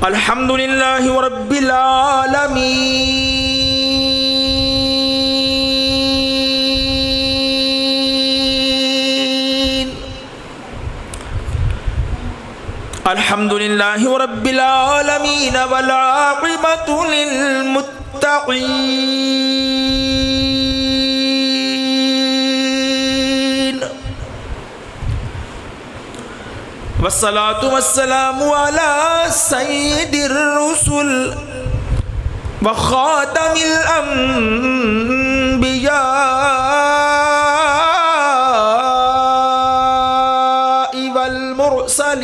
الحمد للہ رب العالمین الحمد للہ رب العالمین والعاقبۃ للمتقین والصلاة والسلام على سيد الرسل وخاتم الأنبياء والمرسلين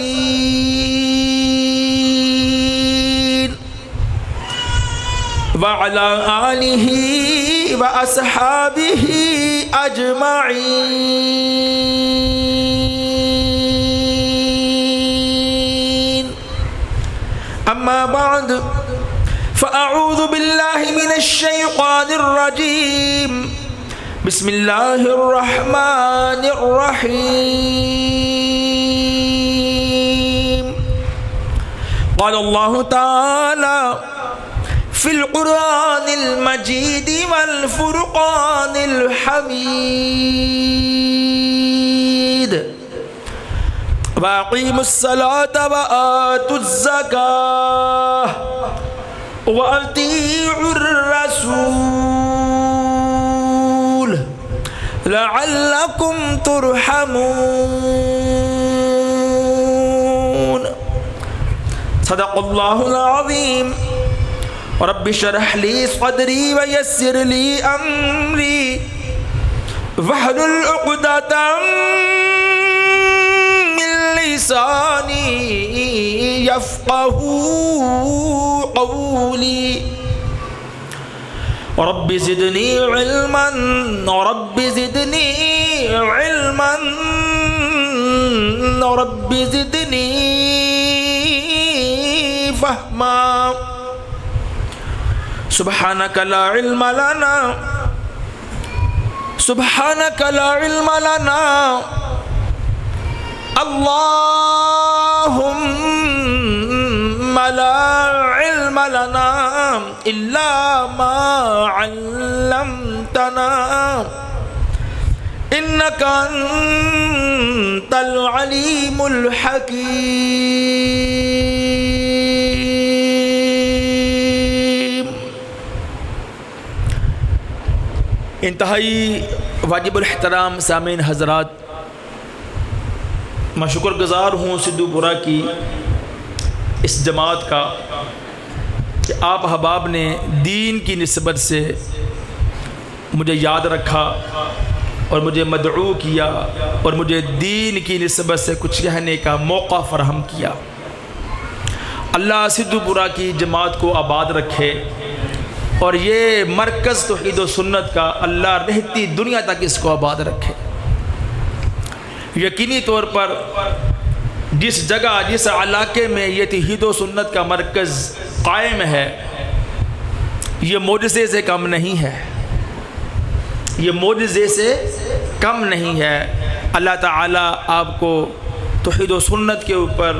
وعلى آله وأصحابه أجمعين. أما بعد فأعوذ بالله من الشيطان الرجيم. بسم الله الرحمن الرحيم. قال الله تعالى في القرآن المجيد والفرقان الحميد: وَأَقِيمُوا الصَّلَاةَ وَآتُوا الزَّكَاةَ وَأَطِيعُوا الرَّسُولَ لَعَلَّكُمْ تُرْحَمُونَ. صدق اللہ العظیم. رب اشرح لي صدري ويسر لي أمري واحلل عقدة من لساني يفقهوا قولي. رب زدني علما رب زدني علما رب زدني فهما. سبحانك لا علم لنا سبحانك لا علم لنا اللهم لا علم لنا إلا ما علمتنا إنك أنت العليم الحكيم. انتہائی واجب الاحترام سامعین حضرات، میں شکر گزار ہوں سدھو پورہ کی اس جماعت کا کہ آپ احباب نے دین کی نسبت سے مجھے یاد رکھا اور مجھے مدعو کیا اور مجھے دین کی نسبت سے کچھ کہنے کا موقع فراہم کیا. اللہ سدھو پورہ کی جماعت کو آباد رکھے اور یہ مرکز توحید و سنت کا اللہ رہتی دنیا تک اس کو آباد رکھے. یقینی طور پر جس جگہ جس علاقے میں یہ توحید و سنت کا مرکز قائم ہے، یہ معجزے سے کم نہیں ہے، یہ معجزے سے کم نہیں ہے. اللہ تعالیٰ آپ کو توحید و سنت کے اوپر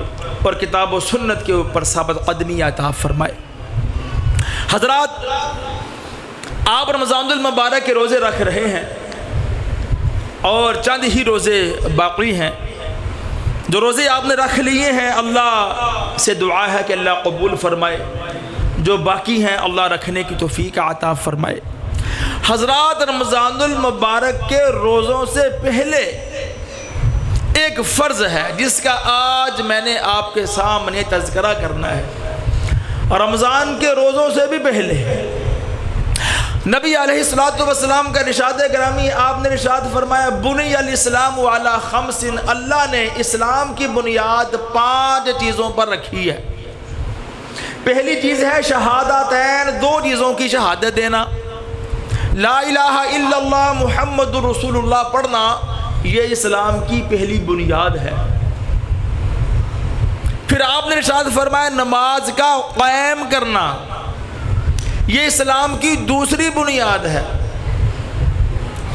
اور کتاب و سنت کے اوپر ثابت قدمی عطا فرمائے. حضرات، آپ رمضان المبارک کے روزے رکھ رہے ہیں اور چند ہی روزے باقی ہیں. جو روزے آپ نے رکھ لیے ہیں اللہ سے دعا ہے کہ اللہ قبول فرمائے، جو باقی ہیں اللہ رکھنے کی توفیق عطا فرمائے. حضرات، رمضان المبارک کے روزوں سے پہلے ایک فرض ہے جس کا آج میں نے آپ کے سامنے تذکرہ کرنا ہے. رمضان کے روزوں سے بھی پہلے نبی علیہ السلام کا ارشاد گرامی، آپ نے ارشاد فرمایا: بنی الاسلام علی خمس. اللہ نے اسلام کی بنیاد 5 چیزوں پر رکھی ہے. پہلی چیز ہے شہادتین، 2 چیزوں کی شہادت دینا. لا الہ الا اللہ محمد رسول اللہ پڑھنا، یہ اسلام کی پہلی بنیاد ہے. پھر آپ نے ارشاد فرمایا نماز کا قائم کرنا، یہ اسلام کی دوسری بنیاد ہے.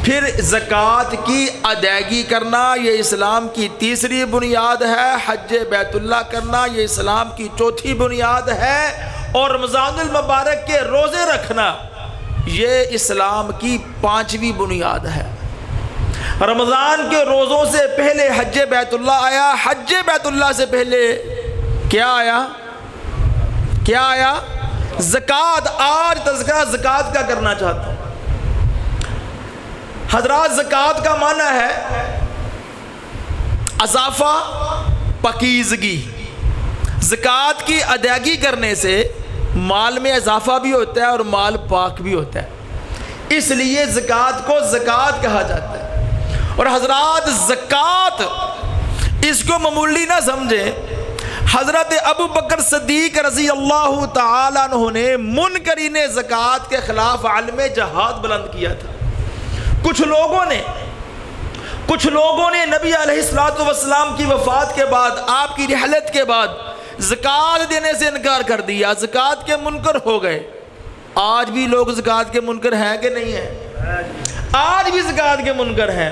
پھر زکوٰۃ کی ادائیگی کرنا یہ اسلام کی تیسری بنیاد ہے، حج بیت اللہ کرنا یہ اسلام کی چوتھی بنیاد ہے، اور رمضان المبارک کے روزے رکھنا یہ اسلام کی پانچویں بنیاد ہے۔ رمضان کے روزوں سے پہلے حج بیت اللہ آیا، حج بیت اللہ سے پہلے کیا آیا؟ کیا آیا؟ زکوٰۃ۔ آج تذکرہ زکوٰۃ کا کرنا چاہتا ہوں۔ حضرات، زکوٰۃ کا معنی ہے اضافہ، پاکیزگی۔ زکوٰۃ کی ادائیگی کرنے سے مال میں اضافہ بھی ہوتا ہے اور مال پاک بھی ہوتا ہے، اس لیے زکوٰۃ کو زکوٰۃ کہا جاتا ہے۔ اور حضرات، زکوٰۃ اس کو معمولی نہ سمجھیں۔ حضرت ابو بکر صدیق رضی اللہ تعالیٰ عنہ نے منکرین زکوٰۃ کے خلاف علم جہاد بلند کیا تھا۔ کچھ لوگوں نے نبی علیہ الصلوۃ والسلام کی وفات کے بعد، آپ کی رحلت کے بعد زکوٰۃ دینے سے انکار کر دیا، زکوٰۃ کے منکر ہو گئے۔ آج بھی لوگ زکوٰۃ کے منکر ہیں کہ نہیں ہیں؟ آج بھی زکوٰۃ کے منکر ہیں۔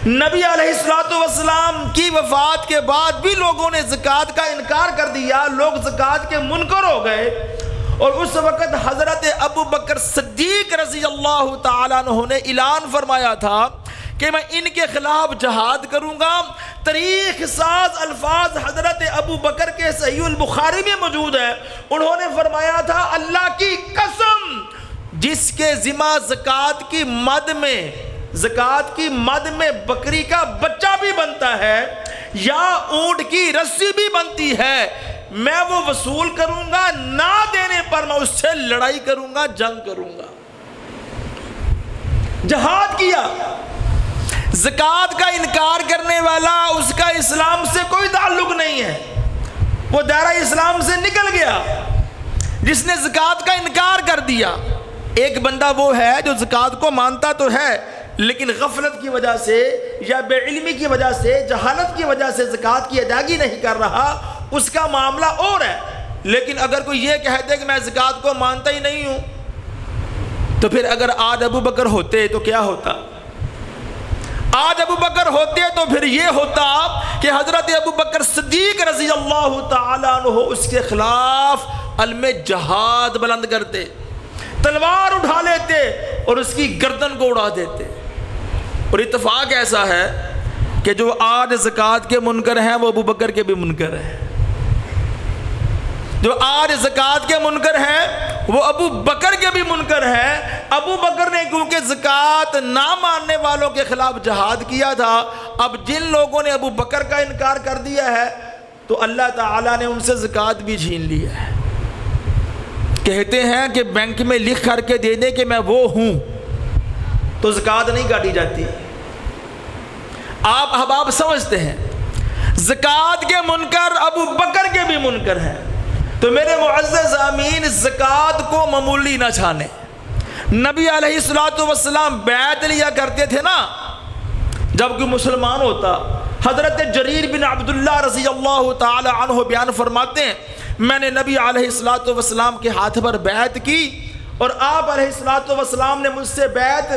نبی علیہ الصلوۃ والسلام کی وفات کے بعد بھی لوگوں نے زکوٰۃ کا انکار کر دیا، لوگ زکوٰۃ کے منکر ہو گئے۔ اور اس وقت حضرت ابو بکر صدیق رضی اللہ تعالیٰ عنہ نے اعلان فرمایا تھا کہ میں ان کے خلاف جہاد کروں گا۔ تاریخ ساز الفاظ حضرت ابو بکر کے صحیح البخاری میں موجود ہے۔ انہوں نے فرمایا تھا، اللہ کی قسم، جس کے ذمہ زکوٰۃ کی مد میں بکری کا بچہ بھی بنتا ہے یا اونٹ کی رسی بھی بنتی ہے، میں وہ وصول کروں گا، نہ دینے پر میں اس سے لڑائی کروں گا، جنگ کروں گا۔ جہاد کیا۔ زکوٰۃ کا انکار کرنے والا، اس کا اسلام سے کوئی تعلق نہیں ہے، وہ دائرہ اسلام سے نکل گیا۔ جس نے زکوٰۃ کا انکار کر دیا، ایک بندہ وہ ہے جو زکوٰۃ کو مانتا تو ہے لیکن غفلت کی وجہ سے یا بے علمی کی وجہ سے، جہالت کی وجہ سے زکوٰۃ کی ادائیگی نہیں کر رہا، اس کا معاملہ اور ہے۔ لیکن اگر کوئی یہ کہتے کہ میں زکوٰۃ کو مانتا ہی نہیں ہوں، تو پھر اگر آج ابو بکر ہوتے تو کیا ہوتا؟ آج ابو بکر ہوتے تو پھر یہ ہوتا کہ حضرت ابو بکر صدیق رضی اللہ تعالیٰ عنہ اس کے خلاف علم جہاد بلند کرتے، تلوار اٹھا لیتے اور اس کی گردن کو اڑا دیتے۔ اور اتفاق ایسا ہے کہ جو آج زکوٰۃ کے منکر ہیں وہ ابو بکر کے بھی منکر ہیں، جو آج زکوٰۃ کے منکر ہیں وہ ابو بکر کے بھی منکر ہیں۔ ابو بکر نے کیونکہ زکوٰۃ نہ ماننے والوں کے خلاف جہاد کیا تھا، اب جن لوگوں نے ابو بکر کا انکار کر دیا ہے تو اللہ تعالیٰ نے ان سے زکوٰۃ بھی چھین لی ہے۔ کہتے ہیں کہ بینک میں لکھ کر کے دے دیں کہ میں وہ ہوں تو زکوٰۃ نہیں کاٹی جاتی۔ آپ احباب سمجھتے ہیں زکوٰۃ کے منکر ابو بکر کے بھی منکر ہیں۔ تو میرے معزز آمین، زکوٰۃ کو معمولی نہ چھانے۔ نبی علیہ الصلوۃ والسلام بیعت لیا کرتے تھے نا، جب کوئی مسلمان ہوتا، حضرت جریر بن عبداللہ رضی اللہ تعالی عنہ بیان فرماتے ہیں، میں نے نبی علیہ الصلوۃ والسلام کے ہاتھ پر بیعت کی، اور آپ علیہ الصلوۃ والسلام نے مجھ سے بیعت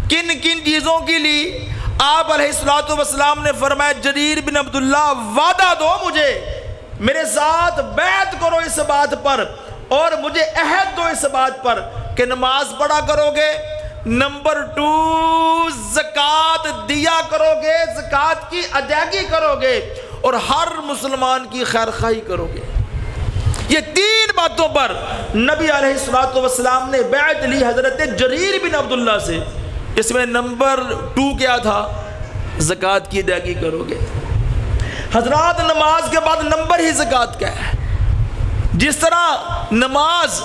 کن کن چیزوں کی لی؟ آپ علیہ الصلوۃ والسلام نے فرمایا، جریر بن عبداللہ وعدہ دو مجھے، میرے ساتھ بیعت کرو اس بات پر، اور مجھے عہد دو اس بات پر کہ نماز پڑھا کرو گے، نمبر 2 زکوٰۃ دیا کرو گے، زکوٰۃ کی ادائیگی کرو گے، اور ہر مسلمان کی خیر خواہی کرو گے۔ یہ 3 باتوں پر نبی علیہ الصلوۃ والسلام نے بیعت لی حضرت جریر بن عبداللہ سے۔ اس میں نمبر 2 کیا تھا؟ زکوٰۃ کی ادائیگی کرو گے۔ حضرات، نماز کے بعد نمبر ہی زکوٰۃ کا ہے۔ جس طرح نماز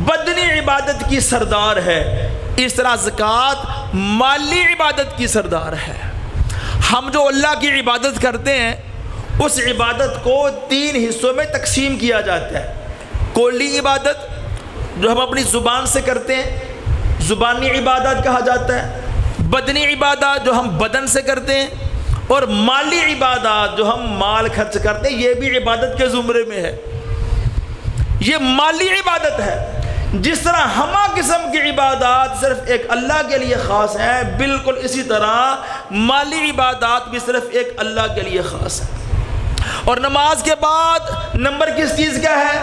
بدنی عبادت کی سردار ہے، اس طرح زکوٰۃ مالی عبادت کی سردار ہے۔ ہم جو اللہ کی عبادت کرتے ہیں اس عبادت کو 3 حصوں میں تقسیم کیا جاتا ہے۔ قولی عبادت جو ہم اپنی زبان سے کرتے ہیں، زبانی عبادت کہا جاتا ہے۔ بدنی عبادت جو ہم بدن سے کرتے ہیں، اور مالی عبادت جو ہم مال خرچ کرتے ہیں، یہ بھی عبادت کے زمرے میں ہے۔ یہ مالی عبادت ہے۔ جس طرح ہمہ قسم کی عبادات صرف ایک اللہ کے لیے خاص ہیں، بالکل اسی طرح مالی عبادات بھی صرف ایک اللہ کے لیے خاص ہے۔ اور نماز کے بعد نمبر کس چیز کا ہے؟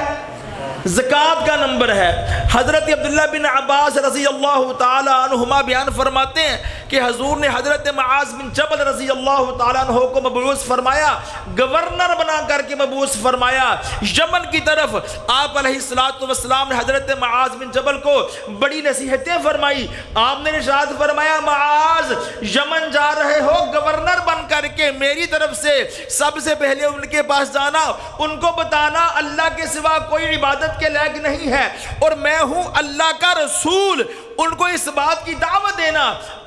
زکوٰۃ کا نمبر ہے۔ حضرت عبداللہ بن عباس رضی اللہ تعالی عنہما بیان فرماتے ہیں کہ حضور نے حضرت معاذ بن جبل رضی اللہ تعالیٰ عنہ کو مبعوث فرمایا، گورنر بنا کر کے مبعوث فرمایا یمن کی طرف۔ آپ علیہ السلام نے حضرت معاذ بن جبل کو بڑی نصیحتیں فرمائی۔ آپ نے ارشاد فرمایا، معاذ یمن جا رہے ہو گورنر بن کر کے، میری طرف سے سب سے پہلے ان کے پاس جانا، ان کو بتانا اللہ کے سوا کوئی عبادت کے لائق نہیں ہے اور میں ہوں اللہ کا رسول۔ ان کو اس بات کی دعوت دینا،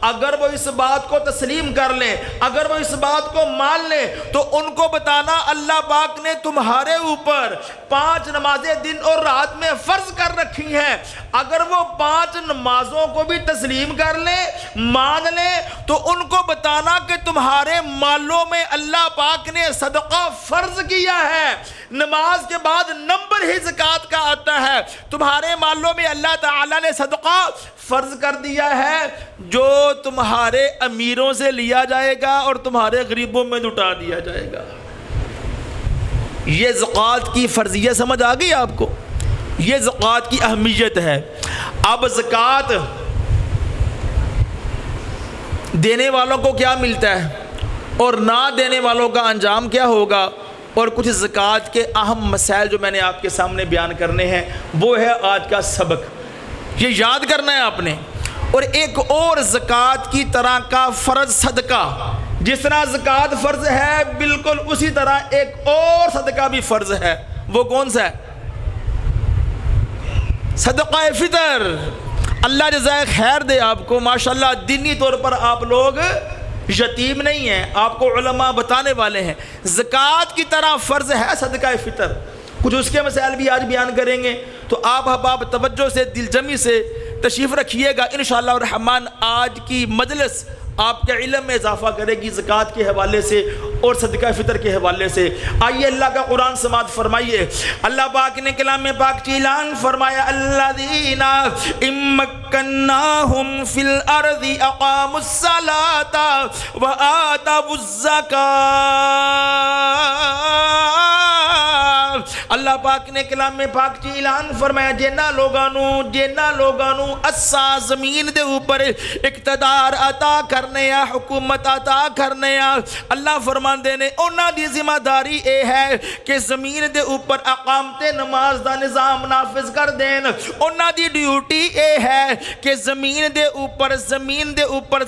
اگر وہ اس بات کو تسلیم کر لیں، اگر وہ اس بات کو مان لیں تو ان کو بتانا اللہ پاک نے تمہارے اوپر 5 نمازیں دن اور رات میں فرض کر رکھی ہیں۔ اگر وہ 5 نمازوں کو بھی تسلیم کر لیں، مان لیں، تو ان کو بتانا کہ تمہارے مالوں میں اللہ پاک نے صدقہ فرض کیا ہے۔ نماز کے بعد نمبر ہی زکوٰۃ کا آتا ہے۔ تمہارے مالوں میں اللہ تعالیٰ نے صدقہ فرض کر دیا ہے جو تمہارے امیروں سے لیا جائے گا اور تمہارے غریبوں میں لٹا دیا جائے گا۔ یہ زکوٰۃ کی فرضیت سمجھ آ گئی آپ کو؟ یہ زکوٰۃ کی اہمیت ہے۔ اب زکوٰۃ دینے والوں کو کیا ملتا ہے اور نہ دینے والوں کا انجام کیا ہوگا، اور کچھ زکوٰۃ کے اہم مسائل جو میں نے آپ کے سامنے بیان کرنے ہیں، وہ ہے آج کا سبق۔ یہ یاد کرنا ہے آپ نے۔ اور ایک اور زکوٰۃ کی طرح کا فرض صدقہ، جس طرح زکوٰۃ فرض ہے بالکل اسی طرح ایک اور صدقہ بھی فرض ہے۔ وہ کون سا ہے؟ صدقہ فطر۔ اللہ جزائے خیر دے آپ کو، ماشاءاللہ دینی طور پر آپ لوگ یتیم نہیں ہیں، آپ کو علماء بتانے والے ہیں۔ زکوٰۃ کی طرح فرض ہے صدقہ فطر۔ کچھ اس کے مسائل بھی آج بیان کریں گے، تو آپ احباب توجہ سے دل جمی سے تشریف رکھیے گا۔ انشاءاللہ الرحمن آج کی مجلس آپ کے علم میں اضافہ کرے گی زکوٰۃ کے حوالے سے اور صدقہ فطر کے حوالے سے۔ آئیے اللہ کا قرآن سماعت فرمائیے۔ اللہ پاک نے کلام پاک کی اعلان فرمایا، الذین ان مکناہم فی الارض اقاموا الصلاۃ وآتوا الزکاۃ۔ اللہ پاک نے کلام پاک کی اعلان فرمایا، جنہ لوگانو اسا زمین دے اوپر اقتدار عطا کرنے یا حکومت عطا کرنے یا، اللہ فرماندے نے انہاں دی ذمہ داری اے ہے کہ زمین دے اوپر اقامت نماز دا نظام نافذ کر دین۔ انہاں دی ڈیوٹی اے ہے کہ زمین دے اوپر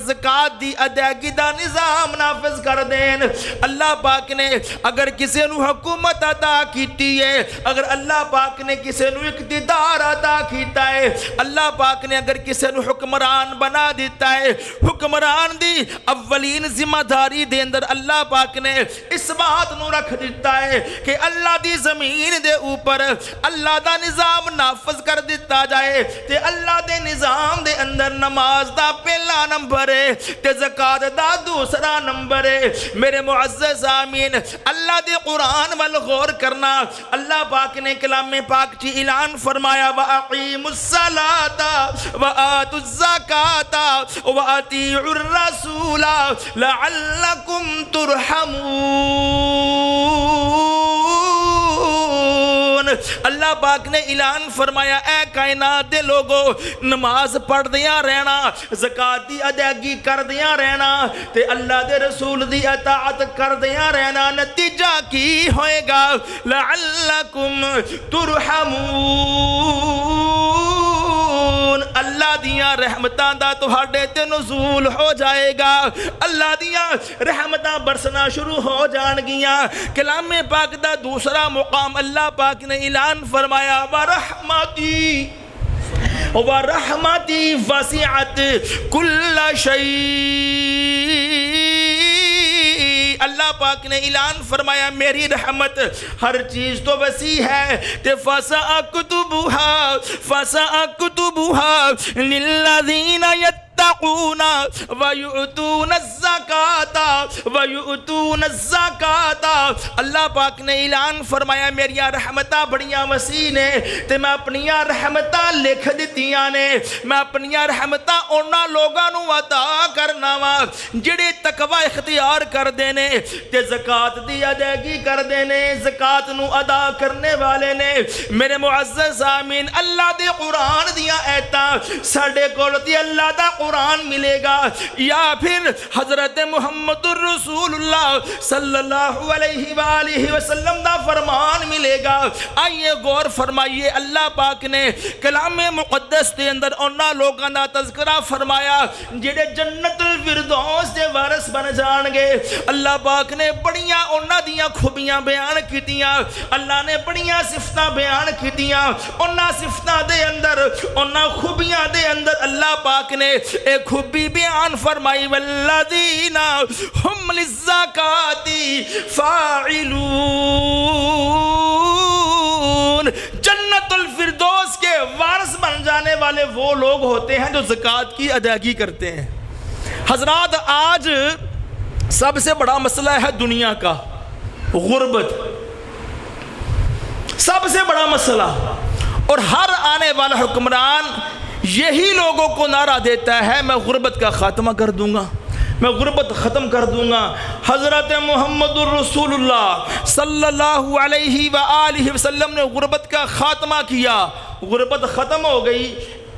زکوٰۃ دی ادائیگی دا نظام نافذ کر دین۔ اللہ پاک نے اگر کسی نو حکومت عطا کیتی ہے، اگر اللہ پاک نے کسی نو اقتدار عطا کیتا ہے، اللہ پاک نے اگر کسی نو حکمران بنا دیتا ہے، حکمران دی اولین ذمہ داری دے اندر اللہ پاک نے اس بات نو رکھ دیتا ہے کہ اللہ دی زمین دے اوپر اللہ دا نظام نافذ کر دیتا جائے، تے اللہ دے نظام دے اندر نماز دا پہلا نمبر ہے تے زکوٰۃ دا دوسرا نمبر ہے۔ میرے معزز آمین، اللہ دے قرآن وال غور کرنا۔ اللہ پاک نے کلام پاک چی اعلان فرمایا، وَأَقِيمُوا الصَّلَاةَ وَآتُوا الزَّكَاةَ وَأَطِيعُوا الرَّسُولَ لَعَلَّكُمْ تُرْحَمُونَ۔ اللہ پاک نے اعلان فرمایا، اے کائنات دے لوگو، نماز پڑھ دیاں رہنا، زکوٰۃ دی ادائیگی کر دیاں رہنا تے اللہ دے رسول دی اطاعت کر دیاں رہنا، نتیجہ کی ہوئے گا؟ لعلکم ترحمون، اللہ دیاں رحمتاں دا تہاڈے تے نزول ہو جائے گا، اللہ دیاں رحمتاں برسنا شروع ہو جان گیاں۔ کلام پاک دا دوسرا مقام اللہ پاک نے اعلان فرمایا، وَرَحْمَتِي وَسِعَتْ كُلَّ شَيْءٍ۔ اللہ پاک نے اعلان فرمایا، میری رحمت ہر چیز تو وسیع ہے، تے فَسَأَكْتُبُهَا لِلَّذِينَ یتصدقون ویؤتون الزکاۃ ویؤتون الزکاۃ. اللہ پاک نے اعلان فرمایا میریاں رحمتاں بڑیاں وسیع نے تے میں اپنیاں رحمتاں لکھ دتیاں نے. میں اپنیاں رحمتاں انہاں لوگاں نوں عطا کرنا وا جڑے تقوی اختیار کردے نے تے زکات دی ادائیگی کردے نے, زکات نو ادا کرنے والے نے. میرے معزز سامعین, اللہ دے قرآن دیاں ایتاں ساڈے کول تے اللہ دا قرآن ملے گا یا پھر حضرت محمد الرسول اللہ صلی اللہ علیہ وآلہ وسلم دا فرمان ملے گا. آئیے غور فرمائیے, اللہ پاک نے کلام مقدس دے اندر انہاں لوگاں دا تذکرہ فرمایا جڑے جنت الفردوس دے وارث بن جان گے. اللہ پاک نے بڑیاں انہاں دیاں خوبیاں بیان کیتیاں, اللہ نے بڑیاں صفتاں بیان کیتیاں. انہاں صفتاں دے اندر, انہاں خوبیاں دے اندر اللہ پاک نے ایک خوبی بیان فرمائی والذین ہم للزکاۃ فاعلون. جنت الفردوس کے وارث بن جانے والے وہ لوگ ہوتے ہیں جو زکوٰۃ کی ادائیگی کرتے ہیں. حضرات, آج سب سے بڑا مسئلہ ہے دنیا کا غربت, سب سے بڑا مسئلہ. اور ہر آنے والا حکمران یہی لوگوں کو نعرہ دیتا ہے میں غربت کا خاتمہ کر دوں گا, میں غربت ختم کر دوں گا. حضرت محمد الرسول اللہ صلی اللہ علیہ وآلہ وسلم نے غربت کا خاتمہ کیا. غربت ختم ہو گئی,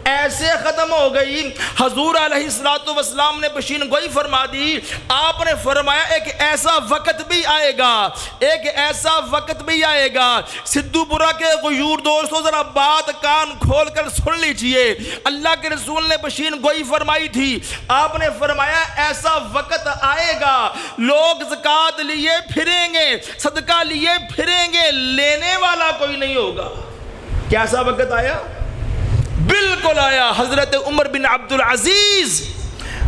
ایسے ختم ہو گئی. حضور علیہ السلام نے پیشین گوئی فرما دی. آپ نے فرمایا ایک ایسا وقت بھی آئے گا, ایک ایسا وقت بھی آئے گا. سدھو پورہ کے غیور دوستوں ذرا بات کان کھول کر سن لیجئے. اللہ کے رسول نے پیشین گوئی فرمائی تھی. آپ نے فرمایا ایسا وقت آئے گا لوگ زکوٰۃ لیے پھریں گے, صدقہ لیے پھریں گے, لینے والا کوئی نہیں ہوگا. کیسا وقت آیا؟ بالکل آیا. حضرت عمر بن عبد العزیز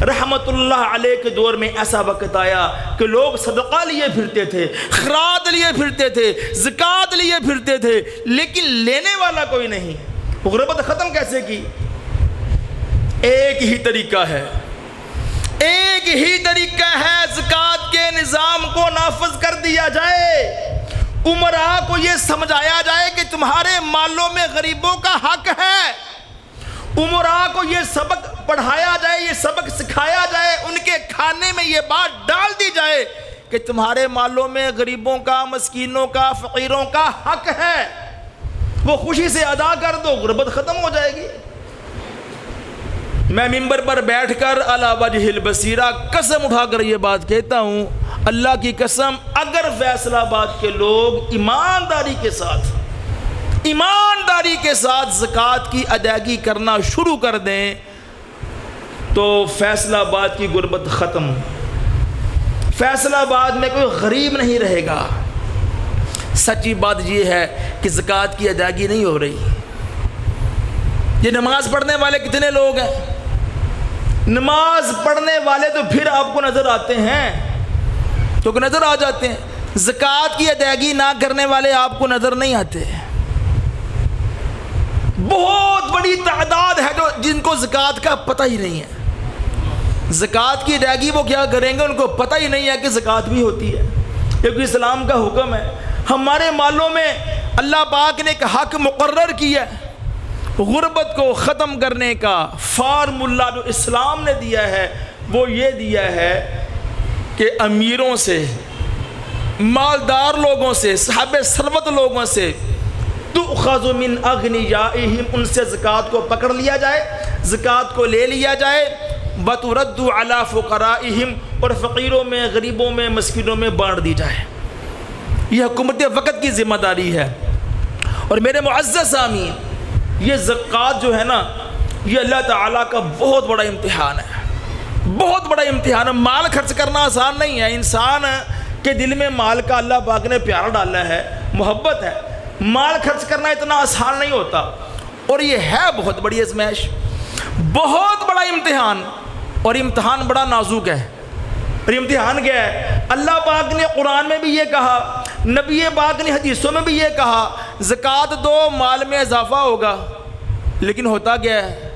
رحمت اللہ علیہ کے دور میں ایسا وقت آیا کہ لوگ صدقہ لیے پھرتے تھے, خیرات لیے پھرتے تھے, زکوٰۃ لیے پھرتے تھے, لیکن لینے والا کوئی نہیں. غربت ختم کیسے کی؟ ایک ہی طریقہ ہے, ایک ہی طریقہ ہے, زکوٰۃ کے نظام کو نافذ کر دیا جائے. عمراء کو یہ سمجھایا جائے کہ تمہارے مالوں میں غریبوں کا حق ہے. عمراء کو یہ سبق پڑھایا جائے, یہ سبق سکھایا جائے, ان کے کھانے میں یہ بات ڈال دی جائے کہ تمہارے مالوں میں غریبوں کا, مسکینوں کا, فقیروں کا حق ہے, وہ خوشی سے ادا کر دو, غربت ختم ہو جائے گی. میں منبر پر بیٹھ کر علی وجہ البصیرہ قسم اٹھا کر یہ بات کہتا ہوں, اللہ کی قسم, اگر فیصل آباد کے لوگ ایمانداری کے ساتھ زکوٰۃ کی ادائیگی کرنا شروع کر دیں تو فیصل آباد کی غربت ختم. فیصل آباد میں کوئی غریب نہیں رہے گا. سچی بات یہ ہے کہ زکوٰۃ کی ادائیگی نہیں ہو رہی. یہ نماز پڑھنے والے کتنے لوگ ہیں؟ نماز پڑھنے والے تو پھر آپ کو نظر آتے ہیں, تو نظر آ جاتے ہیں. زکوٰۃ کی ادائیگی نہ کرنے والے آپ کو نظر نہیں آتے. بہت بڑی تعداد ہے جن کو زکوٰۃ کا پتہ ہی نہیں ہے. زکوٰۃ کی ادائیگی وہ کیا کریں گے, ان کو پتہ ہی نہیں ہے کہ زکوٰۃ بھی ہوتی ہے. کیونکہ اسلام کا حکم ہے, ہمارے مالوں میں اللہ پاک نے ایک حق مقرر کیا ہے. غربت کو ختم کرنے کا فارمولہ جو اسلام نے دیا ہے وہ یہ دیا ہے کہ امیروں سے, مالدار لوگوں سے, صاحب ثروت لوگوں سے تؤخذ من اغنیائہم, ان سے زکوٰۃ کو پکڑ لیا جائے, زکوٰۃ کو لے لیا جائے, وترد علی فقرائہم, اور فقیروں میں, غریبوں میں, مسکینوں میں بانٹ دی جائے. یہ حکومت وقت کی ذمہ داری ہے. اور میرے معزز سامعین, یہ زکوٰۃ جو ہے نا, یہ اللہ تعالیٰ کا بہت بڑا امتحان ہے, بہت بڑا امتحان ہے. مال خرچ کرنا آسان نہیں ہے. انسان کے دل میں مال کا اللہ پاک نے پیار ڈالا ہے, محبت ہے. مال خرچ کرنا اتنا آسان نہیں ہوتا, اور یہ ہے بہت بڑی آزمائش, بہت بڑا امتحان. اور امتحان بڑا نازک ہے. اور امتحان کیا ہے؟ اللہ پاک نے قرآن میں بھی یہ کہا, نبی پاک نے حدیثوں میں بھی یہ کہا, زکوٰۃ دو مال میں اضافہ ہوگا. لیکن ہوتا کیا ہے؟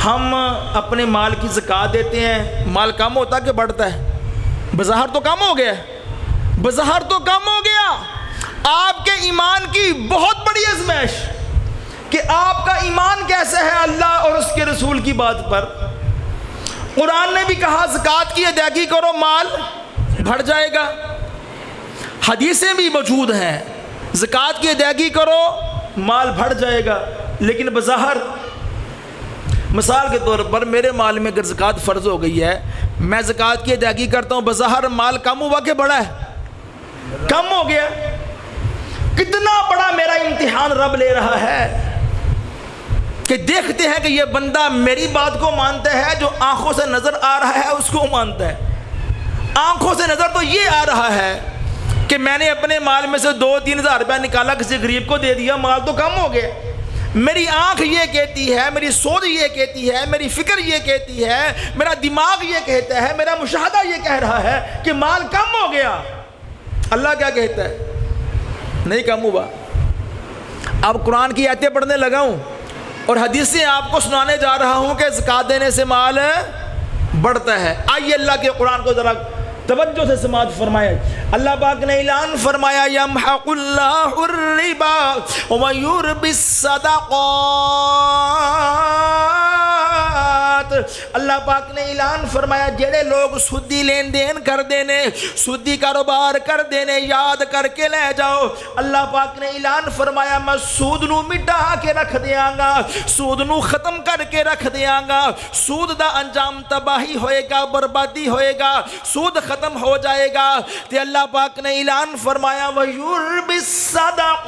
ہم اپنے مال کی زکوٰۃ دیتے ہیں، مال کم ہوتا کہ بڑھتا ہے؟ بظاہر تو کم ہو گیا، بظاہر تو کم ہو گیا۔ آپ کے ایمان کی بہت بڑی آزمائش کہ آپ کا ایمان کیسا ہے اللہ اور اس کے رسول کی بات پر۔ قرآن نے بھی کہا زکوٰۃ کی ادائیگی کرو، مال بڑھ جائے گا۔ حدیثیں بھی موجود ہیں، زکوٰۃ کی ادائیگی کرو مال بڑھ جائے گا۔ لیکن بظاہر، مثال کے طور پر میرے مال میں اگر زکوٰۃ فرض ہو گئی ہے، میں زکوٰۃ کی ادائیگی کرتا ہوں، بظاہر مال کم ہوا کہ بڑھا ہے؟ کم ہو گیا۔ کتنا بڑا میرا امتحان رب لے رہا ہے کہ دیکھتے ہیں کہ یہ بندہ میری بات کو مانتا ہے، جو آنکھوں سے نظر آ رہا ہے اس کو مانتا ہے۔ آنکھوں سے نظر تو یہ آ رہا ہے کہ میں نے اپنے مال میں سے 2-3 ہزار روپیہ نکالا، کسی غریب کو دے دیا، مال تو کم ہو گیا۔ میری آنکھ یہ کہتی ہے، میری سوچ یہ کہتی ہے، میری فکر یہ کہتی ہے، میرا دماغ یہ کہتا ہے، میرا مشاہدہ یہ کہہ رہا ہے کہ مال کم ہو گیا۔ اللہ کیا کہتا ہے؟ نہیں کم ہوا۔ اب قرآن کی آیتیں پڑھنے لگا ہوں اور حدیثیں آپ کو سنانے جا رہا ہوں کہ زکوٰۃ دینے سے مال بڑھتا ہے۔ آئیے اللہ کے قرآن کو ذرا توجہ سے سماعت فرمائے۔ اللہ پاک نے اعلان فرمایا یمحق اللہ الربا ویربی الصدقات۔ اللہ پاک نے اعلان فرمایا جڑے لوگ سودی لین دین کر دینے، سودی کاروبار کر دینے، یاد کر کے لے جاؤ۔ اللہ پاک نے اعلان فرمایا میں سود نو مٹا کے رکھ دیاں گا، سود نو ختم کر کے رکھ دیاں گا۔ سود دا انجام تباہی ہوئے گا، بربادی ہوئے گا، سود ختم ہو جائے گا۔ تے اللہ پاک نے اعلان فرمایا وَيُرْبِ الصَّدَقَاتِ،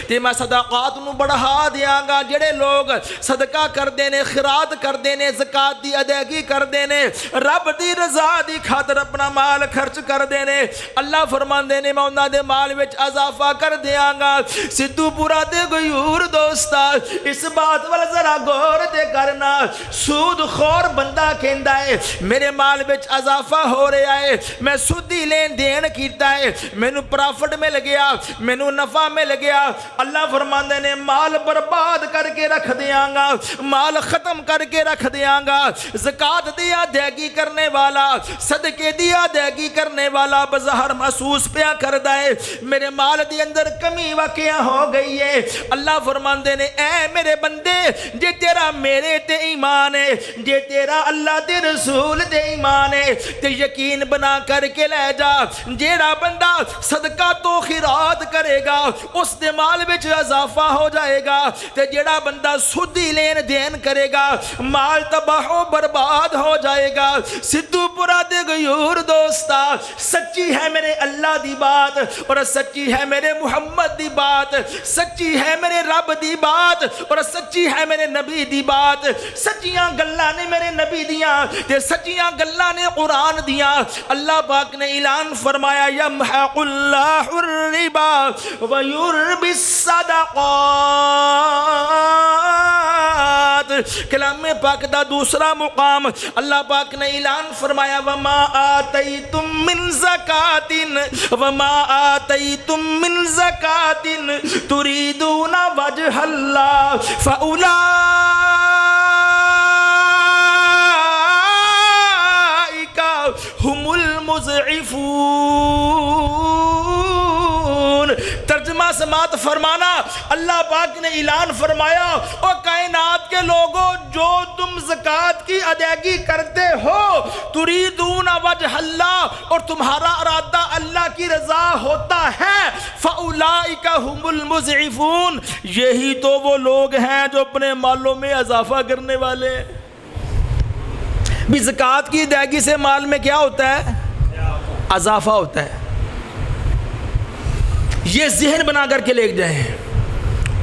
تے میں صدقات نو بڑھا دیاں گا۔ جڑے لوگ صدقہ کر دینے، خیرات کر دینے، زکوٰۃ دی ادائیگی کر دینے، رب دی رضا دی خاطر اپنا مال خرچ کر دینے، اللہ فرماندے نے میں انہاں دے مال وچ اضافہ کر دیاں گا۔ سدھو پورا دے غیور دوستا اس بات وال ذرا غور تے کرنا، سود خور بندہ کہندا ہے میرے مال وچ اضافہ ہو رہا ہے، میں سودی لین دین کیتا ہے، مینوں پرافٹ مل گیا، مینوں نفع مل گیا۔ اللہ فرماندے نے مال برباد کر کے رکھ دیاں گا، مال ختم کر کے رکھ دیاں گا۔ زکوٰۃ دی ادائیگی کرنے والا، صدقے دی ادائیگی کرنے والا بظاہر محسوس پیا کردا ہے میرے مال دی اندر کمی واقع ہو گئی ہے۔ اللہ فرماندے نے اے میرے بندے جے تیرا میرے تے ایمان ہے، جے تیرا اللہ دے رسول تے ایمان ہے تے یقین بنا کر کے لے جا، جیڑا بندہ صدقہ تو خیرات کرے گا اس دے مال وچ اضافہ ہو جائے گا، تے جیڑا بندہ سودی لین دین کرے گا مال تباہ و برباد ہو جائے گا۔ سدھو پورا دے غیور دوستا سچی ہے میرے اللہ دی بات اور سچی ہے میرے محمد دی بات، سچی ہے میرے رب دی بات اور سچی ہے میرے نبی دی بات۔ سچیاں گلاں نے میرے نبی دیاں تے سچیاں گلاں نے قرآن دیاں۔ اللہ پاک نے اعلان فرمایا یمحق اللہ الربا ویربی الصدقات۔ کلام پاک دا دوسرا مقام اللہ پاک نے اعلان فرمایا وما آتیتم من زکاة وما آتیتم من زکاة تریدون وجہ اللہ فأولئک ہم المضعفون۔ ترجمہ سماعت فرمانا، اللہ پاک نے اعلان فرمایا او کائنات کے لوگوں جو تم زکوٰۃ کی ادائیگی کرتے ہو تریدون وجہ اللہ اور تمہارا ارادہ اللہ کی رضا ہوتا ہے، فاولئک ہم المضعفون، یہی تو وہ لوگ ہیں جو اپنے مالوں میں اضافہ کرنے والے۔ بھی زکوٰۃ کی ادائیگی سے مال میں کیا ہوتا ہے؟ اضافہ ہوتا ہے۔ یہ ذہن بنا کر کے لے جائیں،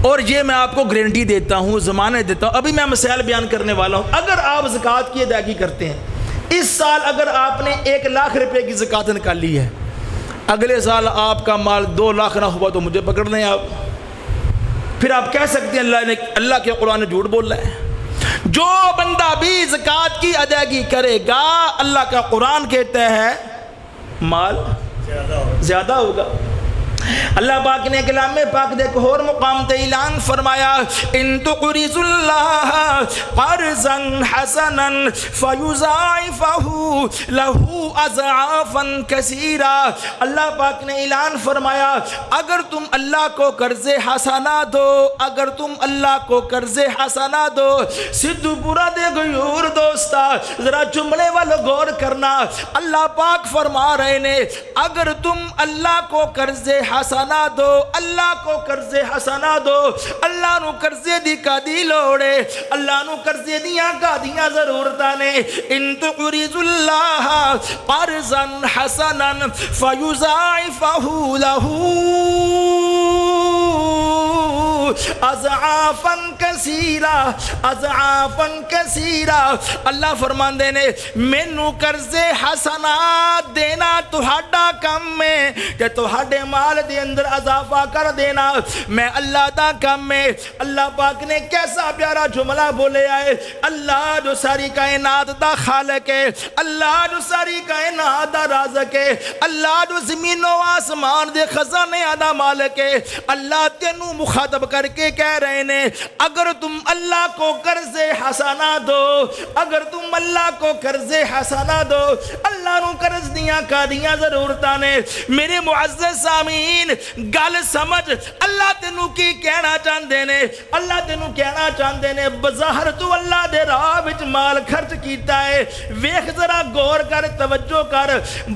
اور یہ میں آپ کو گارنٹی دیتا ہوں، زمانہ دیتا ہوں۔ ابھی میں مسائل بیان کرنے والا ہوں۔ اگر آپ زکوٰۃ کی ادائیگی کرتے ہیں، اس سال اگر آپ نے 1 لاکھ روپے کی زکوٰۃ نکالی ہے، اگلے سال آپ کا مال 2 لاکھ نہ ہوا تو مجھے پکڑ لیں آپ۔ پھر آپ کہہ سکتے ہیں اللہ کے قرآن نے جھوٹ بول رہا ہے۔ جو بندہ بھی زکوٰۃ کی ادائیگی کرے گا اللہ کا قرآن کہتا ہے مال زیادہ ہوگا۔ اللہ پاک نے کلام پاک دے ایک اور مقام تے اعلان فرمایا ان تقرضوا اللہ قرضا حسنا فیضاعفہ لہ اضعافا کثیرا. اللہ پاک نے اعلان فرمایا اگر تم اللہ کو قرض حسنہ دو، اگر تم اللہ کو قرض حسنہ دو. سدھو پورا دے غیور دوستا ذرا جملے والا غور کرنا. اللہ پاک فرما رہے نے اگر تم اللہ کو قرض حسنہ دو، اللہ کو قرض حسنہ دو. اللہ نو قرضے دی کادی لوڑے، اللہ نو قرضے دیاں کادیاں ضرورتاں نے. ان تقرضوا اللہ قرضا حسنا فیضاعفہ لہ اضعافا کثیرا، اضعافا کثیرا. اللہ فرماندے نے مینوں قرض حسنات دینا تہاڈا کم ہے کہ تہاڈے مال دے اندر اضافہ کر دینا میں اللہ دا کم ہے. اللہ پاک نے کیسا پیارا جملہ بولے آئے. اللہ جو ساری کائنات دا خالق ہے، اللہ جو ساری کائنات دا رازق ہے، اللہ جو زمین و آسمان دے خزانے دا مالک ہے. اللہ تینوں مخاطب کر کے کہہ رہے نے اگر تم اللہ کو قرض حسنہ دو، اگر تم اللہ کو قرض حسنہ دو. اللہ نو قرض دیاں کادیاں ضرورتاں نے. میرے معزز سامعین گل سمجھ اللہ تینوں کی کہنا چاہندے نے. اللہ تینوں کہنا چاہندے نے بظاہر تو اللہ دے راہ وچ مال خرچ کیتا ہے، ویکھ ذرا غور کر توجہ کر.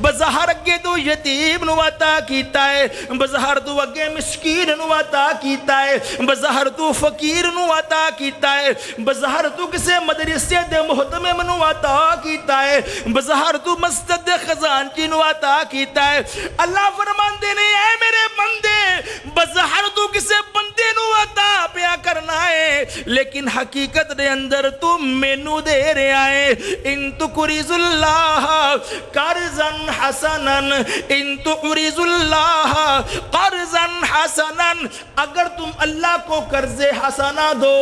بظاہر اگے تو یتیم نو عطا کیتا ہے، بظاہر تو اگے مسکین نو عطا کیتا ہے، بظاہر تو فقیر نو عطا کیتا ہے، بظاہر تو کسے مدرسے دے محتمم نو عطا کیتا ہے، بظاہر تو مسجد دے خزانچی نو عطا کیتا ہے. اللہ فرماندے نے اے میرے بندے بظاہر تو کسے بندے نو عطا پیا کرنا ہے لیکن حقیقت دے اندر تو مینوں دے رہا ہے. ان تقرضوا اللہ قرضا حسنا، ان تقرضوا اللہ قرضا حسنا اگر تم اللہ کو قرض حسنہ دو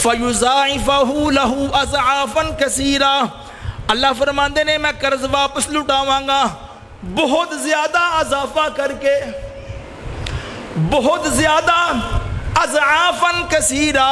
فیضاعفہ لہ اضعافا کثیرا. اللہ فرماندے نے میں قرض واپس لٹاواں گا بہت زیادہ اضافہ کر کے، بہت زیادہ اضعافا کثیرا،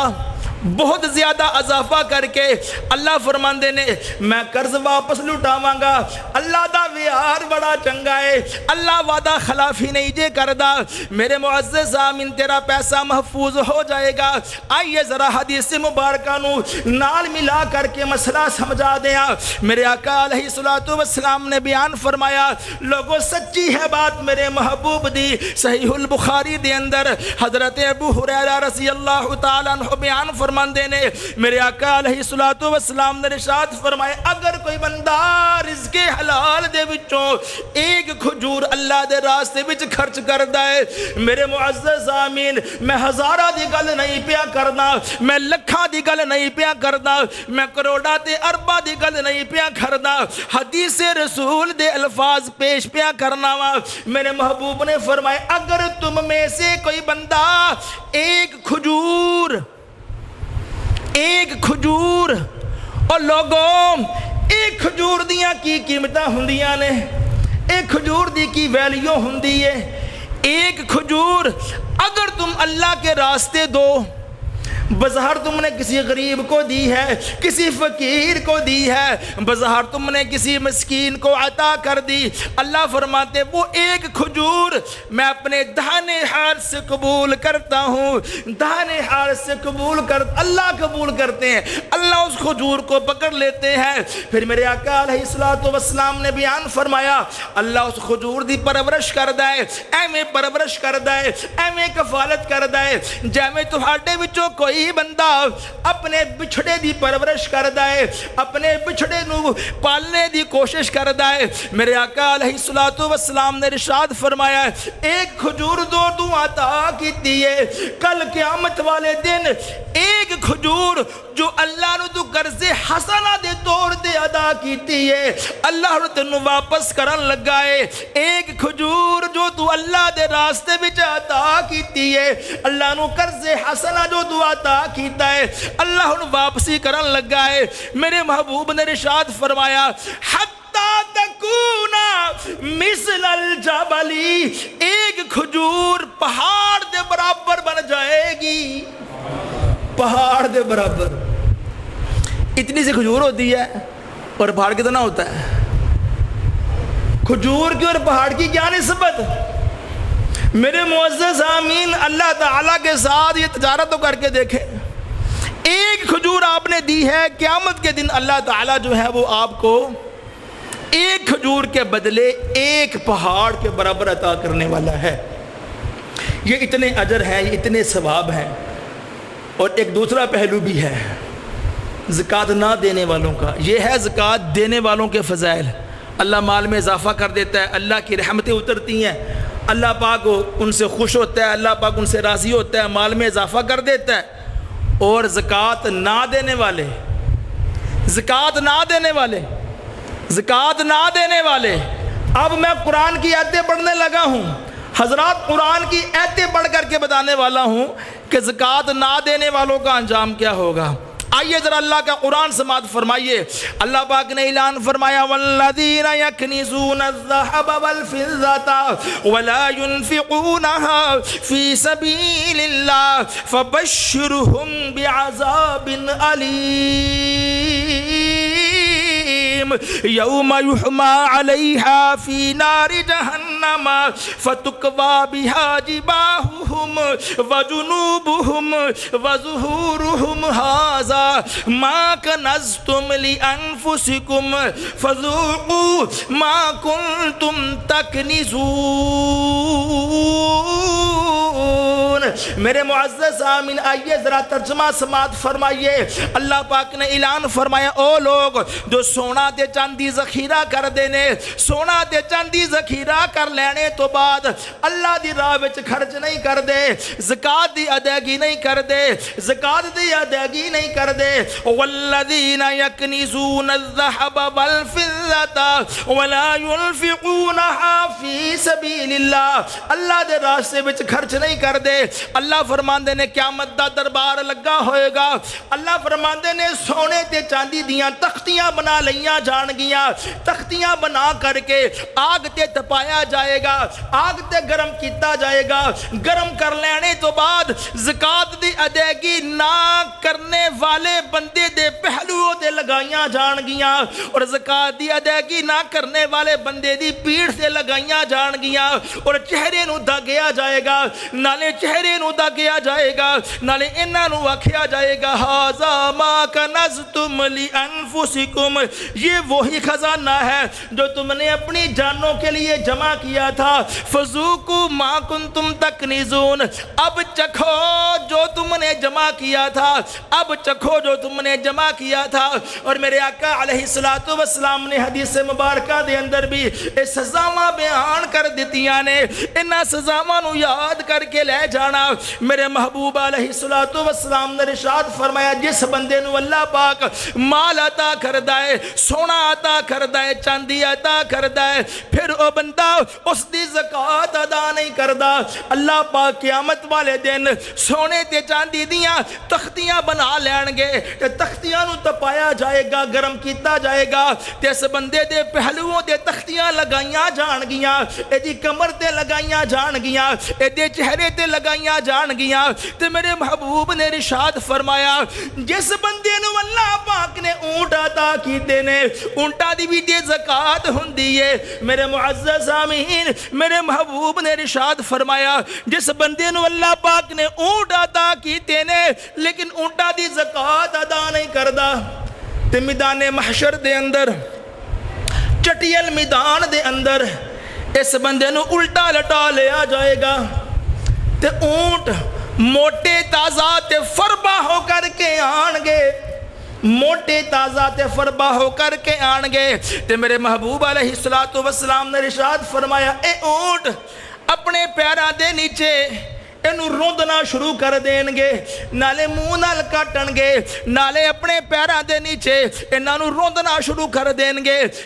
بہت زیادہ اضافہ کر کے. اللہ فرماندے نے میں قرض واپس لٹاواں گا. اللہ دا ویار بڑا چنگا ہے، اللہ وعدہ خلافی نہیں جے کردا. میرے معزز آمین تیرا پیسہ محفوظ ہو جائے گا. آئیے ذرا حدیث مبارکہ نو نال ملا کر کے مسئلہ سمجھا دیا. میرے آقا علیہ الصلوۃ والسلام نے بیان فرمایا لوگوں سچی ہے بات میرے محبوب دی. صحیح البخاری دے اندر حضرت ابو ہریرہ رضی اللہ تعالیٰ عنہ بیان فرماندے نے میرے آقا علیہ الصلوۃ والسلام نے ارشاد فرمائے اگر کوئی بندہ رزق حلال دے وچوں ایک کھجور اللہ دے راستے وچ خرچ کردا ہے، میرے معزز آمین میں ہزاراں دی گل نہیں پیا کرنا، میں لکھاں دی گل نہیں پیا کرنا، میں کروڑاں تے ارباں دی گل نہیں پیا کرنا، حدیث رسول دے الفاظ پیش پیا کرنا وا. میرے محبوب نے فرمائے اگر تم میں سے کوئی بندہ ایک کھجور اور لوگوں ایک کھجور دیاں کی قیمتاں ہوندیاں نے، ایک کھجور دی کی ویلیو ہوندی ہے. ایک کھجور اگر تم اللہ کے راستے دو، بظاہر تم نے کسی غریب کو دی ہے، کسی فقیر کو دی ہے، بظاہر تم نے کسی مسکین کو عطا کر دی. اللہ فرماتے وہ ایک کھجور میں اپنے داہنے ہاتھ سے قبول کرتا ہوں، داہنے ہاتھ سے قبول کر اللہ قبول کرتے ہیں. اللہ اس کھجور کو پکڑ لیتے ہیں. پھر میرے آقا علیہ الصلوۃ والسلام نے بیان فرمایا اللہ اس کھجور دی پرورش کردا ہے، ایویں پرورش کردا ہے، ایویں کفالت کردا ہے جیویں تہاڈے وچوں کوئی بندہ اپنے بچھڑے دی پرورش کردا ہے، اپنے بچھڑے نو پالنے دی کوشش کردا ہے. میرے آقا علیہ الصلوۃ والسلام نے ارشاد فرمایا ایک کھجور دو عطا کیتی ہے. کل قیامت والے دن ایک کھجور جو اللہ نو تو قرض حسنہ دے طور تے ادا کیتی ہے اللہ نو تینوں واپس کرن لگا ہے. ایک کھجور جو تو اللہ دے راستے وچ عطا کیتی ہے اللہ نو قرض حسنہ جو تو عطا کیتا ہے اللہ نو واپسی کرن لگا ہے. میرے محبوب نے ارشاد فرمایا حتی تکونا مثل الجبلی، ایک کھجور پہاڑ دے برابر بن جائے گی، پہاڑ دے برابر۔ اتنی سی کھجور ہوتی ہے اور پہاڑ کتنا ہوتا ہے؟ کھجور کی اور پہاڑ کی کیا نسبت؟ میرے معزز آمین، اللہ تعالیٰ کے ساتھ یہ تجارت تو کر کے دیکھیں۔ ایک کھجور آپ نے دی ہے، قیامت کے دن اللہ تعالیٰ جو ہے وہ آپ کو ایک کھجور کے بدلے ایک پہاڑ کے برابر عطا کرنے والا ہے۔ یہ اتنے اجر ہیں، یہ اتنے ثواب ہیں۔ اور ایک دوسرا پہلو بھی ہے زکوٰۃ نہ دینے والوں کا، یہ ہے زکوٰۃ دینے والوں کے فضائل۔ اللہ مال میں اضافہ کر دیتا ہے، اللہ کی رحمتیں اترتی ہیں، اللہ پاک ان سے خوش ہوتا ہے، اللہ پاک ان سے راضی ہوتا ہے، مال میں اضافہ کر دیتا ہے۔ اور زکوٰۃ نہ دینے والے، زکوٰۃ نہ دینے والے، زکوٰۃ نہ دینے والے، اب میں قرآن کی آیتیں پڑھنے لگا ہوں حضرات، قرآن کی آیتیں پڑھ کر کے بتانے والا ہوں کہ زکوٰۃ نہ دینے والوں کا انجام کیا ہوگا۔ آئیے ذرا اللہ کا قرآن سماعت فرمائیے۔ اللہ پاک نے اعلان فرمایا والذین یکنزون الذھب والفضة ولا ينفقونها فی سبیل اللہ فبشرهم بعذاب علیم یوم یحمى علیہا فی نار جہنم فتکوی بہا جباہہم وجنوبہم وظہورہم ھذا ما کنزتم لانفسکم فذوقوا ما کنتم تکنزون۔ میرے معزز آمین، آئیے ذرا ترجمہ سماعت فرمائیے۔ اللہ پاک نے اعلان فرمایا او لوگ جو سونا تے چاندی ذخیرہ کر دینے، سونا تے چاندی ذخیرہ کر لینے تو بعد اللہ دی راہ وچ خرچ نہیں کر دے، زکوٰۃ دی ادائیگی نہیں کر دے، زکوٰۃ دی ادائیگی نہیں کر دے۔ والذین یکنزون الذھب والفضة ولا ينفقونها فی سبیل اللہ، اللہ دے راستے وچ خرچ نہیں کر دے۔ اللہ فرماندے نے قیامت دا دربار لگا ہوئے گا، اللہ فرماندے نے سونے تے چاندی دیاں تختیاں بنا لیاں جان گیاں، تختیاں بنا کر کے آگ تے تپایا جائے گا، آگ تے گرم کیتا جائے گا، گرم کر لینے تو بعد زکوٰۃ دی ادائیگی نہ کرنے والے بندے دے پہلوؤں تے لگائیاں جان گیاں، اور زکوٰۃ دی ادائیگی نہ کرنے والے بندے دی پیٹھ تے لگائیاں جان گیاں، اور چہرے نو داگیا جائے گا، نالے چہرے نو داگیا جائے گا، نالے انہاں نو آکھیا جائے گا ھذا ما کنزتم لانفسکم، یہ وہی خزانہ ہے جو تم نے اپنی جانوں کے لیے جمع کیا تھا، فذوقوا ما کنتم تکنزون، اب چکھو جو تم نے جمع کیا تھا، اب چکھو جو تم نے جمع کیا تھا۔ اور میرے آقا علیہ السلام نے حدیث مبارکہ دے اندر بھی اے سزاواں بیان کر دتیاں نے، انہاں سزاواں نو یاد کر کے لے جانا۔ میرے محبوب علیہ السلام نے ارشاد فرمایا جس بندے نو اللہ پاک مال عطا کردا ہے، سونا عطا کردا ہے، چاندی عطا کردا ہے، پھر او بندہ اس دی زکوٰۃ ادا نہیں کردا، اللہ پاک قیامت والے دن سونے تے چاندی دیاں تختیاں بنا لین گے، تے تختیاں نو تپایا جائے گا، گرم کیتا جائے گا، تے اس بندے دے پہلوؤں تے تختیاں لگائیاں جان گیاں، اے دی کمر تے لگائیاں جان گیاں، اے دے چہرے تے لگائیاں جان گیاں۔ تے میرے محبوب نے ارشاد فرمایا جس بندے نو اللہ پاک نے اونٹ عطا کیتے نے، اونٹاں دی بھی تے زکوٰۃ ہوندی ہے۔ میرے معزز آمین، میرے محبوب نے ارشاد فرمایا جس بندے نو اللہ پاک نے اونٹ عطا کیتے نے لیکن اونٹاں دی زکوٰۃ ادا نہیں کردا، تے میدان محشر دے اندر، چٹیل میدان دے اندر اس بندے نو الٹا لٹا لیا جائے گا، تے اونٹ موٹے تازہ تے فربا ہو کر کے آن گے، موٹے تازہ تے فربا ہو کر کے آن گے۔ تے میرے محبوب علیہ السلام نے ارشاد فرمایا اے اونٹ اپنے پیراں دے نیچے ਇਹਨੂੰ ਰੋਂਦਣਾ ਸ਼ੁਰੂ ਕਰ ਦੇਣਗੇ, ਨਾਲੇ ਮੂੰਹ ਨਾਲ ਕਾਟਣਗੇ, ਨਾਲੇ ਆਪਣੇ ਪੈਰਾਂ ਦੇ ਨੀਚੇ ਇਹਨਾਂ ਨੂੰ ਰੋਂਦਣਾ ਸ਼ੁਰੂ ਕਰ ਦੇਣਗੇ।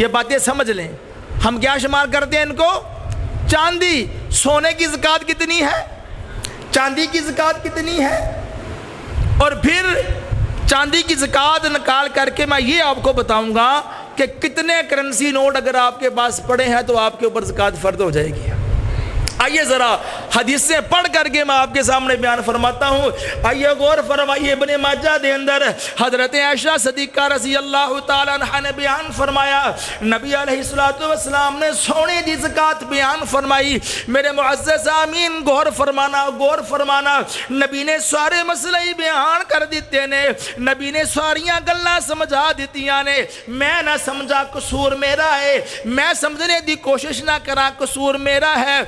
یہ باتیں سمجھ لیں. ہم کیا شمار کرتے ہیں ان کو؟ چاندی. سونے کی زکوٰۃ کتنی ہے؟ چاندی کی زکوٰۃ کتنی ہے؟ اور پھر چاندی کی زکوٰۃ نکال کر کے میں یہ آپ کو بتاؤں گا کہ کتنے کرنسی نوٹ اگر آپ کے پاس پڑے ہیں تو آپ کے اوپر زکوٰۃ فرض ہو جائے گی. آئیے ذرا حدیثیں پڑھ کر کے میں آپ کے سامنے بیان فرماتا ہوں. آئیے غور فرمائیے. ابن ماجہ دے اندر حضرت عائشہ صدیقہ رضی اللہ تعالیٰ عنہ نے بیان فرمایا, نبی علیہ الصلوۃ والسلام نے سونے دی زکوٰۃ بیان فرمائی. میرے معزز آمین غور فرمانا. نبی نے سارے مسئلے بیان کر دیتے نے, نبی نے ساریاں گلاں سمجھا دیتیاں نے. میں نہ سمجھا قصور میرا ہے, میں سمجھنے دی کوشش نہ کرا قصور میرا ہے.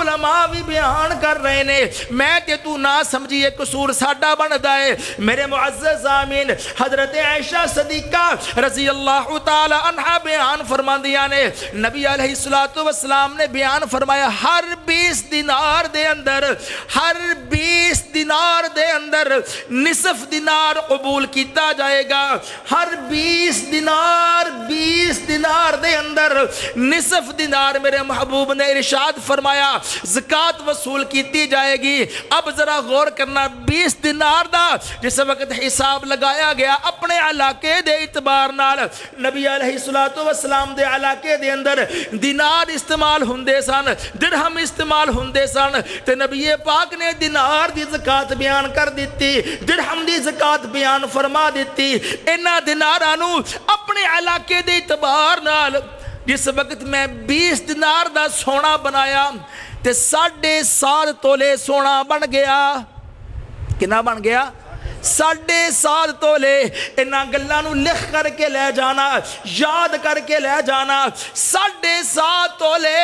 علماء بھی بیان کر رہے نے, میں تے تو نہ سمجھیے قصور ساڈا بندا ہے. میرے معزز آمین حضرت عائشہ صدیقہ رضی اللہ تعالی عنہا بیان فرماندیاں نے, نبی علیہ الصلوۃ والسلام نے بیان فرمایا ہر 20 دینار دے اندر نصف دینار قبول کیتا جائے گا. ہر 20 دینار دے اندر نصف دینار میرے محبوب نے ارشاد فرمایا زکوٰۃ وصول کیتی جائے گی. اب ذرا غور کرنا, 20 دینار دا جس وقت حساب لگایا گیا اپنے علاقے دے اعتبار نال, نبی علیہ الصلوۃ والسلام دے علاقے دے اندر دینار استعمال ہوندے سن, درہم استعمال ہوندے سن, تے نبی پاک نے دینار دی زکوٰۃ بیان کر دیتی, درہم دی زکوٰۃ بیان فرما دیتی. انہاں دیناراں نو اپنے علاقے دے اعتبار نال جس وقت میں 20 دینار دا سونا بنایا تے 7.5 تولے سونا بن گیا. کنا بن گیا؟ 7.5 تولے. انہاں گلاں نو لکھ کر کے لے جانا, یاد کر کے لے جانا. 7.5 تولے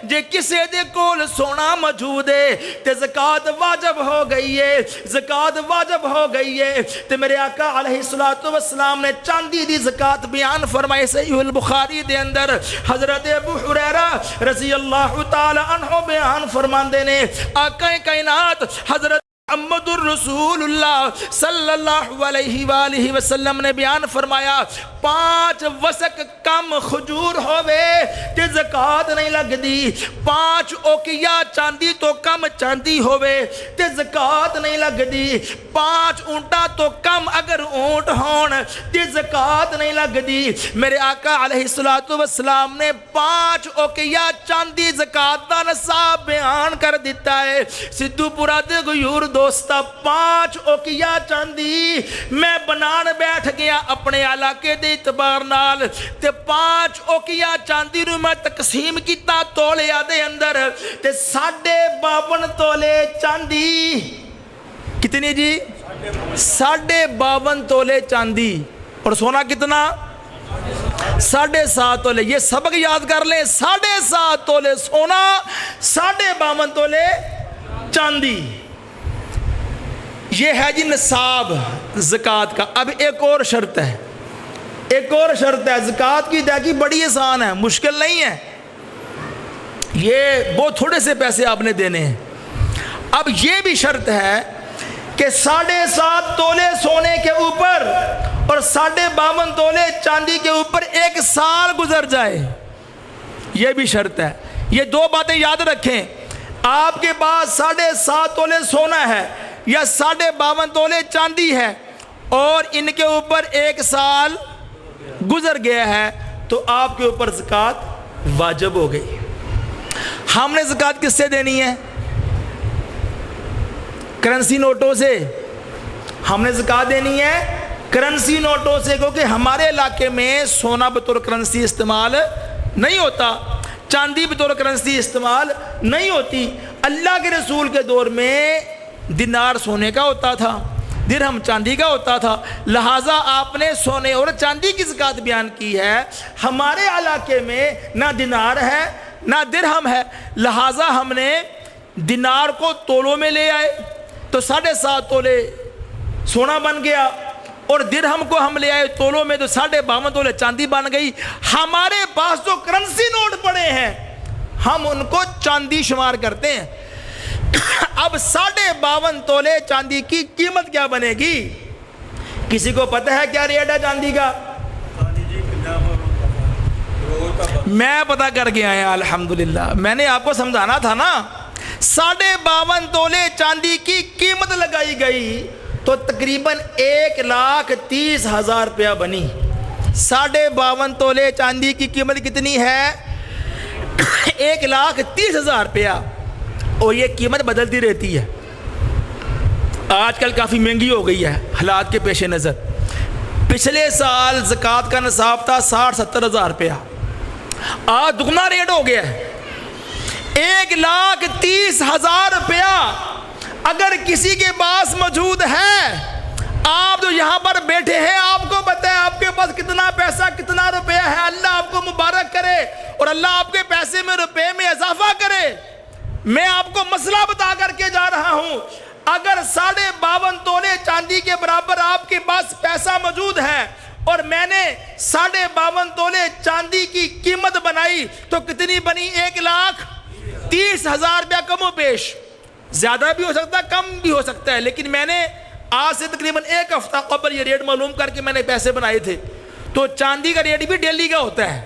جے کسے دے کول سونا موجود ہے تے زکوٰۃ واجب ہو گئی ہے, زکوٰۃ واجب ہو گئی ہے. تے میرے آقا علیہ الصلوۃ والسلام نے چاندی دی زکوٰۃ بیان فرمائی. صحیح البخاری دے اندر حضرت ابو ہریرہ رضی اللہ تعالی عنہ بیان فرماندے نے, آقا کائنات حضرت محمد الرسول اللہ صلی اللہ علیہ وآلہ وسلم نے بیان فرمایا 5 وسق کم خجور ہوئے تے زکوٰۃ نہیں لگ دی, 5 اوکیا چاندی تو کم چاندی ہوئے تے زکوٰۃ نہیں لگ دی, 5 اونٹا تو کم اگر اونٹ ہون تے زکوٰۃ نہیں لگ دی. میرے آقا علیہ الصلوۃ والسلام نے 5 اوکیا چاندی زکوٰۃ دا نصاب بیان کر دیتا ہے. سدھو پورا دے غیور دوستا 5 اوکیا چاندی میں بنان بیٹھ گیا اپنے علاقے دے اعتبار نال, تے 5 اوکیا چاندی نو میں تقسیم کیتا تولیا دے اندر تے 52.5 تولے چاندی. کتنی جی؟ 52.5 تولے چاندی. اور سونا کتنا؟ 7.5 تولے. یہ سبق یاد کر لیں, 7.5 تولے سونا, 52.5 تولے چاندی. یہ ہے جی نصاب زکوٰۃ کا. اب ایک اور شرط ہے, زکوٰۃ کی ادائیگی بڑی آسان ہے, مشکل نہیں ہے. یہ بہت تھوڑے سے پیسے آپ نے دینے ہیں. اب یہ بھی شرط ہے کہ 7.5 تولے سونے کے اوپر اور 52.5 تولے چاندی کے اوپر 1 سال گزر جائے. یہ بھی شرط ہے. یہ 2 باتیں یاد رکھیں. آپ کے پاس 7.5 تولے سونا ہے یا 52.5 تولے چاندی ہے اور ان کے اوپر 1 سال گزر گیا ہے تو آپ کے اوپر زکوٰۃ واجب ہو گئی. ہم نے زکوٰۃ کس سے دینی ہے؟ کرنسی نوٹوں سے. ہم نے زکوٰۃ دینی ہے کرنسی نوٹوں سے, کیونکہ ہمارے علاقے میں سونا بطور کرنسی استعمال نہیں ہوتا, چاندی بطور کرنسی استعمال نہیں ہوتی. اللہ کے رسول کے دور میں دینار سونے کا ہوتا تھا, درہم چاندی کا ہوتا تھا, لہٰذا آپ نے سونے اور چاندی کی زکوٰۃ بیان کی ہے. ہمارے علاقے میں نہ دینار ہے نہ درہم ہے, لہٰذا ہم نے دینار کو تولوں میں لے آئے تو 7.5 تولے سونا بن گیا, اور درہم کو ہم لے آئے تولوں میں تو 52.5 تولے چاندی بن گئی. ہمارے پاس جو کرنسی نوٹ پڑے ہیں ہم ان کو چاندی شمار کرتے ہیں. اب 52.5 تولے چاندی کی قیمت کیا بنے گی؟ کسی کو پتہ ہے کیا ریٹ ہے چاندی کا؟ میں پتہ کر کے آیا الحمدللہ. میں نے آپ کو سمجھانا تھا نا. 52.5 تولے چاندی کی قیمت لگائی گئی تو تقریباً 1,30,000 روپیہ بنی. 52.5 تولے چاندی کی قیمت کتنی ہے؟ 1,30,000 روپیہ. اور یہ قیمت بدلتی رہتی ہے. آج کل کافی مہنگی ہو گئی ہے حالات کے پیش نظر. پچھلے سال زکوٰۃ کا نصاب تھا 60-70 ہزار روپیہ. آج دگنا ریٹ ہو گیا ہے 1,30,000 روپیہ. اگر کسی کے پاس موجود ہے، آپ جو یہاں پر بیٹھے ہیں، آپ کو بتائیں آپ کے پاس کتنا پیسہ کتنا روپیہ ہے. اللہ آپ کو مبارک کرے اور اللہ آپ کے پیسے میں روپے میں اضافہ کرے. میں آپ کو مسئلہ بتا کر کے جا رہا ہوں. اگر 52.5 تولے چاندی کے برابر آپ کے پاس پیسہ موجود ہے اور میں نے 52.5 تولے چاندی کی قیمت بنائی تو کتنی بنی؟ 1,30,000 روپیہ کم و بیش. زیادہ بھی ہو سکتا ہے، کم بھی ہو سکتا ہے، لیکن میں نے آج سے تقریباً 1 ہفتہ قبل یہ ریٹ معلوم کر کے میں نے پیسے بنائے تھے. تو چاندی کا ریٹ بھی ڈیلی کا ہوتا ہے.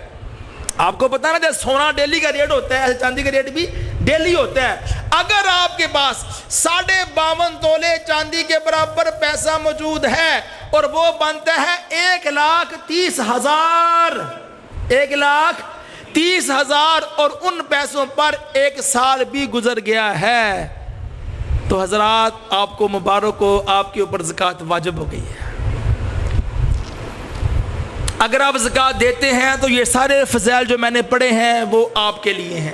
آپ کو پتا نا جیسے سونا ڈیلی کا ریٹ ہوتا ہے، ایسے چاندی کا ریٹ بھی ڈیلی ہوتا ہے. اگر آپ کے پاس 52.5 تولے چاندی کے برابر پیسہ موجود ہے اور وہ بنتا ہے 1,30,000 1,30,000 اور ان پیسوں پر 1 سال بھی گزر گیا ہے تو حضرات آپ کو مبارک ہو، آپ کے اوپر زکوٰۃ واجب ہو گئی ہے. اگر آپ زکوٰۃ دیتے ہیں تو یہ سارے فضائل جو میں نے پڑھے ہیں وہ آپ کے لیے ہیں.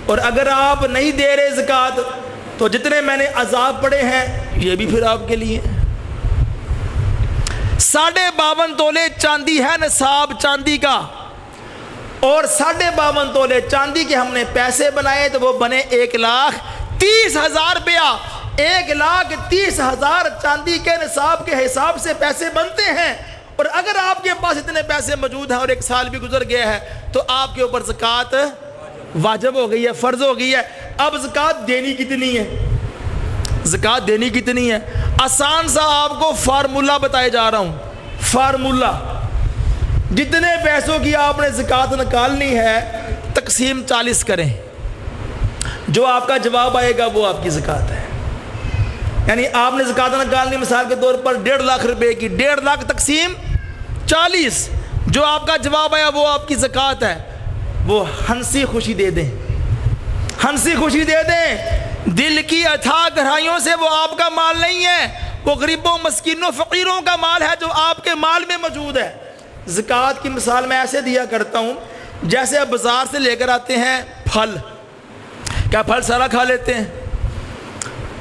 اور اگر آپ نہیں دے رہے زکوٰۃ تو جتنے میں نے عذاب پڑھے ہیں یہ بھی پھر آپ کے لیے. 52.5 تولے چاندی ہے نصاب چاندی کا، اور 52.5 تولے چاندی کے ہم نے پیسے بنائے تو وہ بنے 1,30,000 روپیہ. 1,30,000 چاندی کے نصاب کے حساب سے پیسے بنتے ہیں. اور اگر آپ کے پاس اتنے پیسے موجود ہیں اور 1 سال بھی گزر گیا ہے تو آپ کے اوپر زکوٰۃ واجب ہو گئی ہے، فرض ہو گئی ہے. اب زکوٰۃ دینی کتنی ہے؟ زکوٰۃ دینی کتنی ہے؟ آسان سا آپ کو فارمولہ بتائے جا رہا ہوں. فارمولہ، جتنے پیسوں کی آپ نے زکوٰۃ نکالنی ہے تقسیم 40 کریں. جو آپ کا جواب آئے گا وہ آپ کی زکوٰۃ ہے. یعنی آپ نے زکوٰۃ نکالنی مثال کے طور پر 1.5 لاکھ روپے کی، 1.5 لاکھ تقسیم 40. جو آپ کا جواب آیا وہ آپ کی زکوٰۃ ہے. وہ ہنسی خوشی دے دیں، ہنسی خوشی دے دیں. دل کی اتھا گہرائیوں سے وہ آپ کا مال نہیں ہے، وہ غریبوں مسکینوں فقیروں کا مال ہے جو آپ کے مال میں موجود ہے. زکوٰۃ کی مثال میں ایسے دیا کرتا ہوں جیسے آپ بازار سے لے کر آتے ہیں پھل. کیا پھل سارا کھا لیتے ہیں؟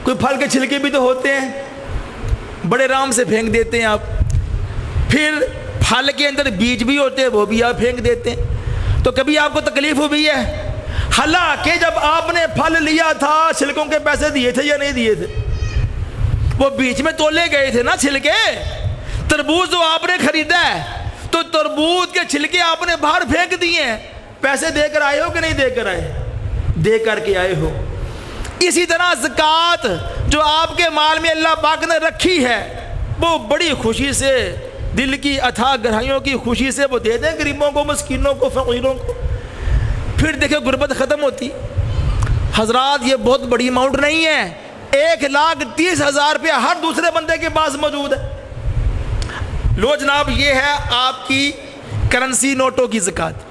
کوئی پھل کے چھلکے بھی تو ہوتے ہیں، بڑے آرام سے پھینک دیتے ہیں آپ. پھر پھل کے اندر بیج بھی ہوتے ہیں، وہ بھی آپ پھینک دیتے ہیں. تو کبھی آپ کو تکلیف ہوئی ہے؟ حالانکہ جب آپ نے پھل لیا تھا چھلکوں کے پیسے دیے تھے یا نہیں دیے تھے؟ وہ بیچ میں تولے گئے تھے نا چھلکے. تربوز جو آپ نے خریدا ہے تو تربوز کے چھلکے آپ نے باہر پھینک دیے ہیں. پیسے دے کر آئے ہو کہ نہیں دے کر آئے؟ دے کر کے آئے ہو. اسی طرح زکوٰۃ جو آپ کے مال میں اللہ پاک نے رکھی ہے وہ بڑی خوشی سے، دل کی اتھا گہرائیوں کی خوشی سے وہ دے دیں غریبوں کو، مسکینوں کو، فقیروں کو. پھر دیکھیں غربت ختم ہوتی. حضرات یہ بہت بڑی اماؤنٹ نہیں ہے. 1,30,000 روپیہ ہر دوسرے بندے کے پاس موجود ہے. لو جناب یہ ہے آپ کی کرنسی نوٹوں کی زکوٰۃ.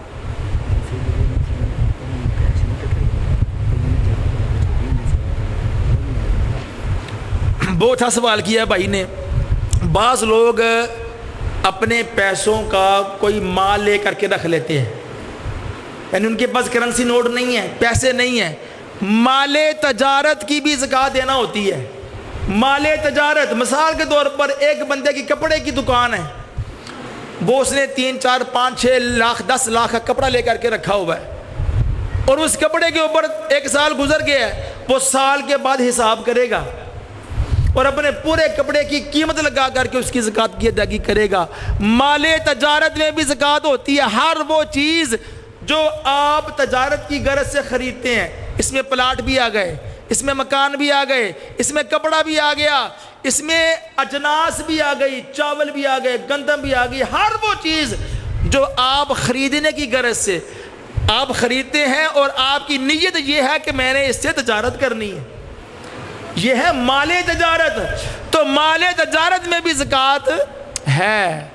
بہت اچھا سوال کیا ہے بھائی نے. بعض لوگ اپنے پیسوں کا کوئی مال لے کر کے رکھ لیتے ہیں، یعنی ان کے پاس کرنسی نوٹ نہیں ہے، پیسے نہیں ہیں. مال تجارت کی بھی زکوٰۃ دینا ہوتی ہے. مال تجارت مثال کے طور پر ایک بندے کی کپڑے کی دکان ہے، وہ اس نے 3 4 5 6 لاکھ 10 لاکھ کا کپڑا لے کر کے رکھا ہوا ہے اور اس کپڑے کے اوپر 1 سال گزر گیا ہے. وہ سال کے بعد حساب کرے گا اور اپنے پورے کپڑے کی قیمت لگا کر کے اس کی زکوٰۃ کی ادائیگی کرے گا. مال تجارت میں بھی زکوٰۃ ہوتی ہے. ہر وہ چیز جو آپ تجارت کی غرض سے خریدتے ہیں، اس میں پلاٹ بھی آ گئے، اس میں مکان بھی آ گئے، اس میں کپڑا بھی آ گیا، اس میں اجناس بھی آ گئی، چاول بھی آ گئے، گندم بھی آ گئی. ہر وہ چیز جو آپ خریدنے کی غرض سے آپ خریدتے ہیں اور آپ کی نیت یہ ہے کہ میں نے اس سے تجارت کرنی ہے، یہ ہے مال تجارت، تو مال تجارت میں بھی زکوٰۃ ہے۔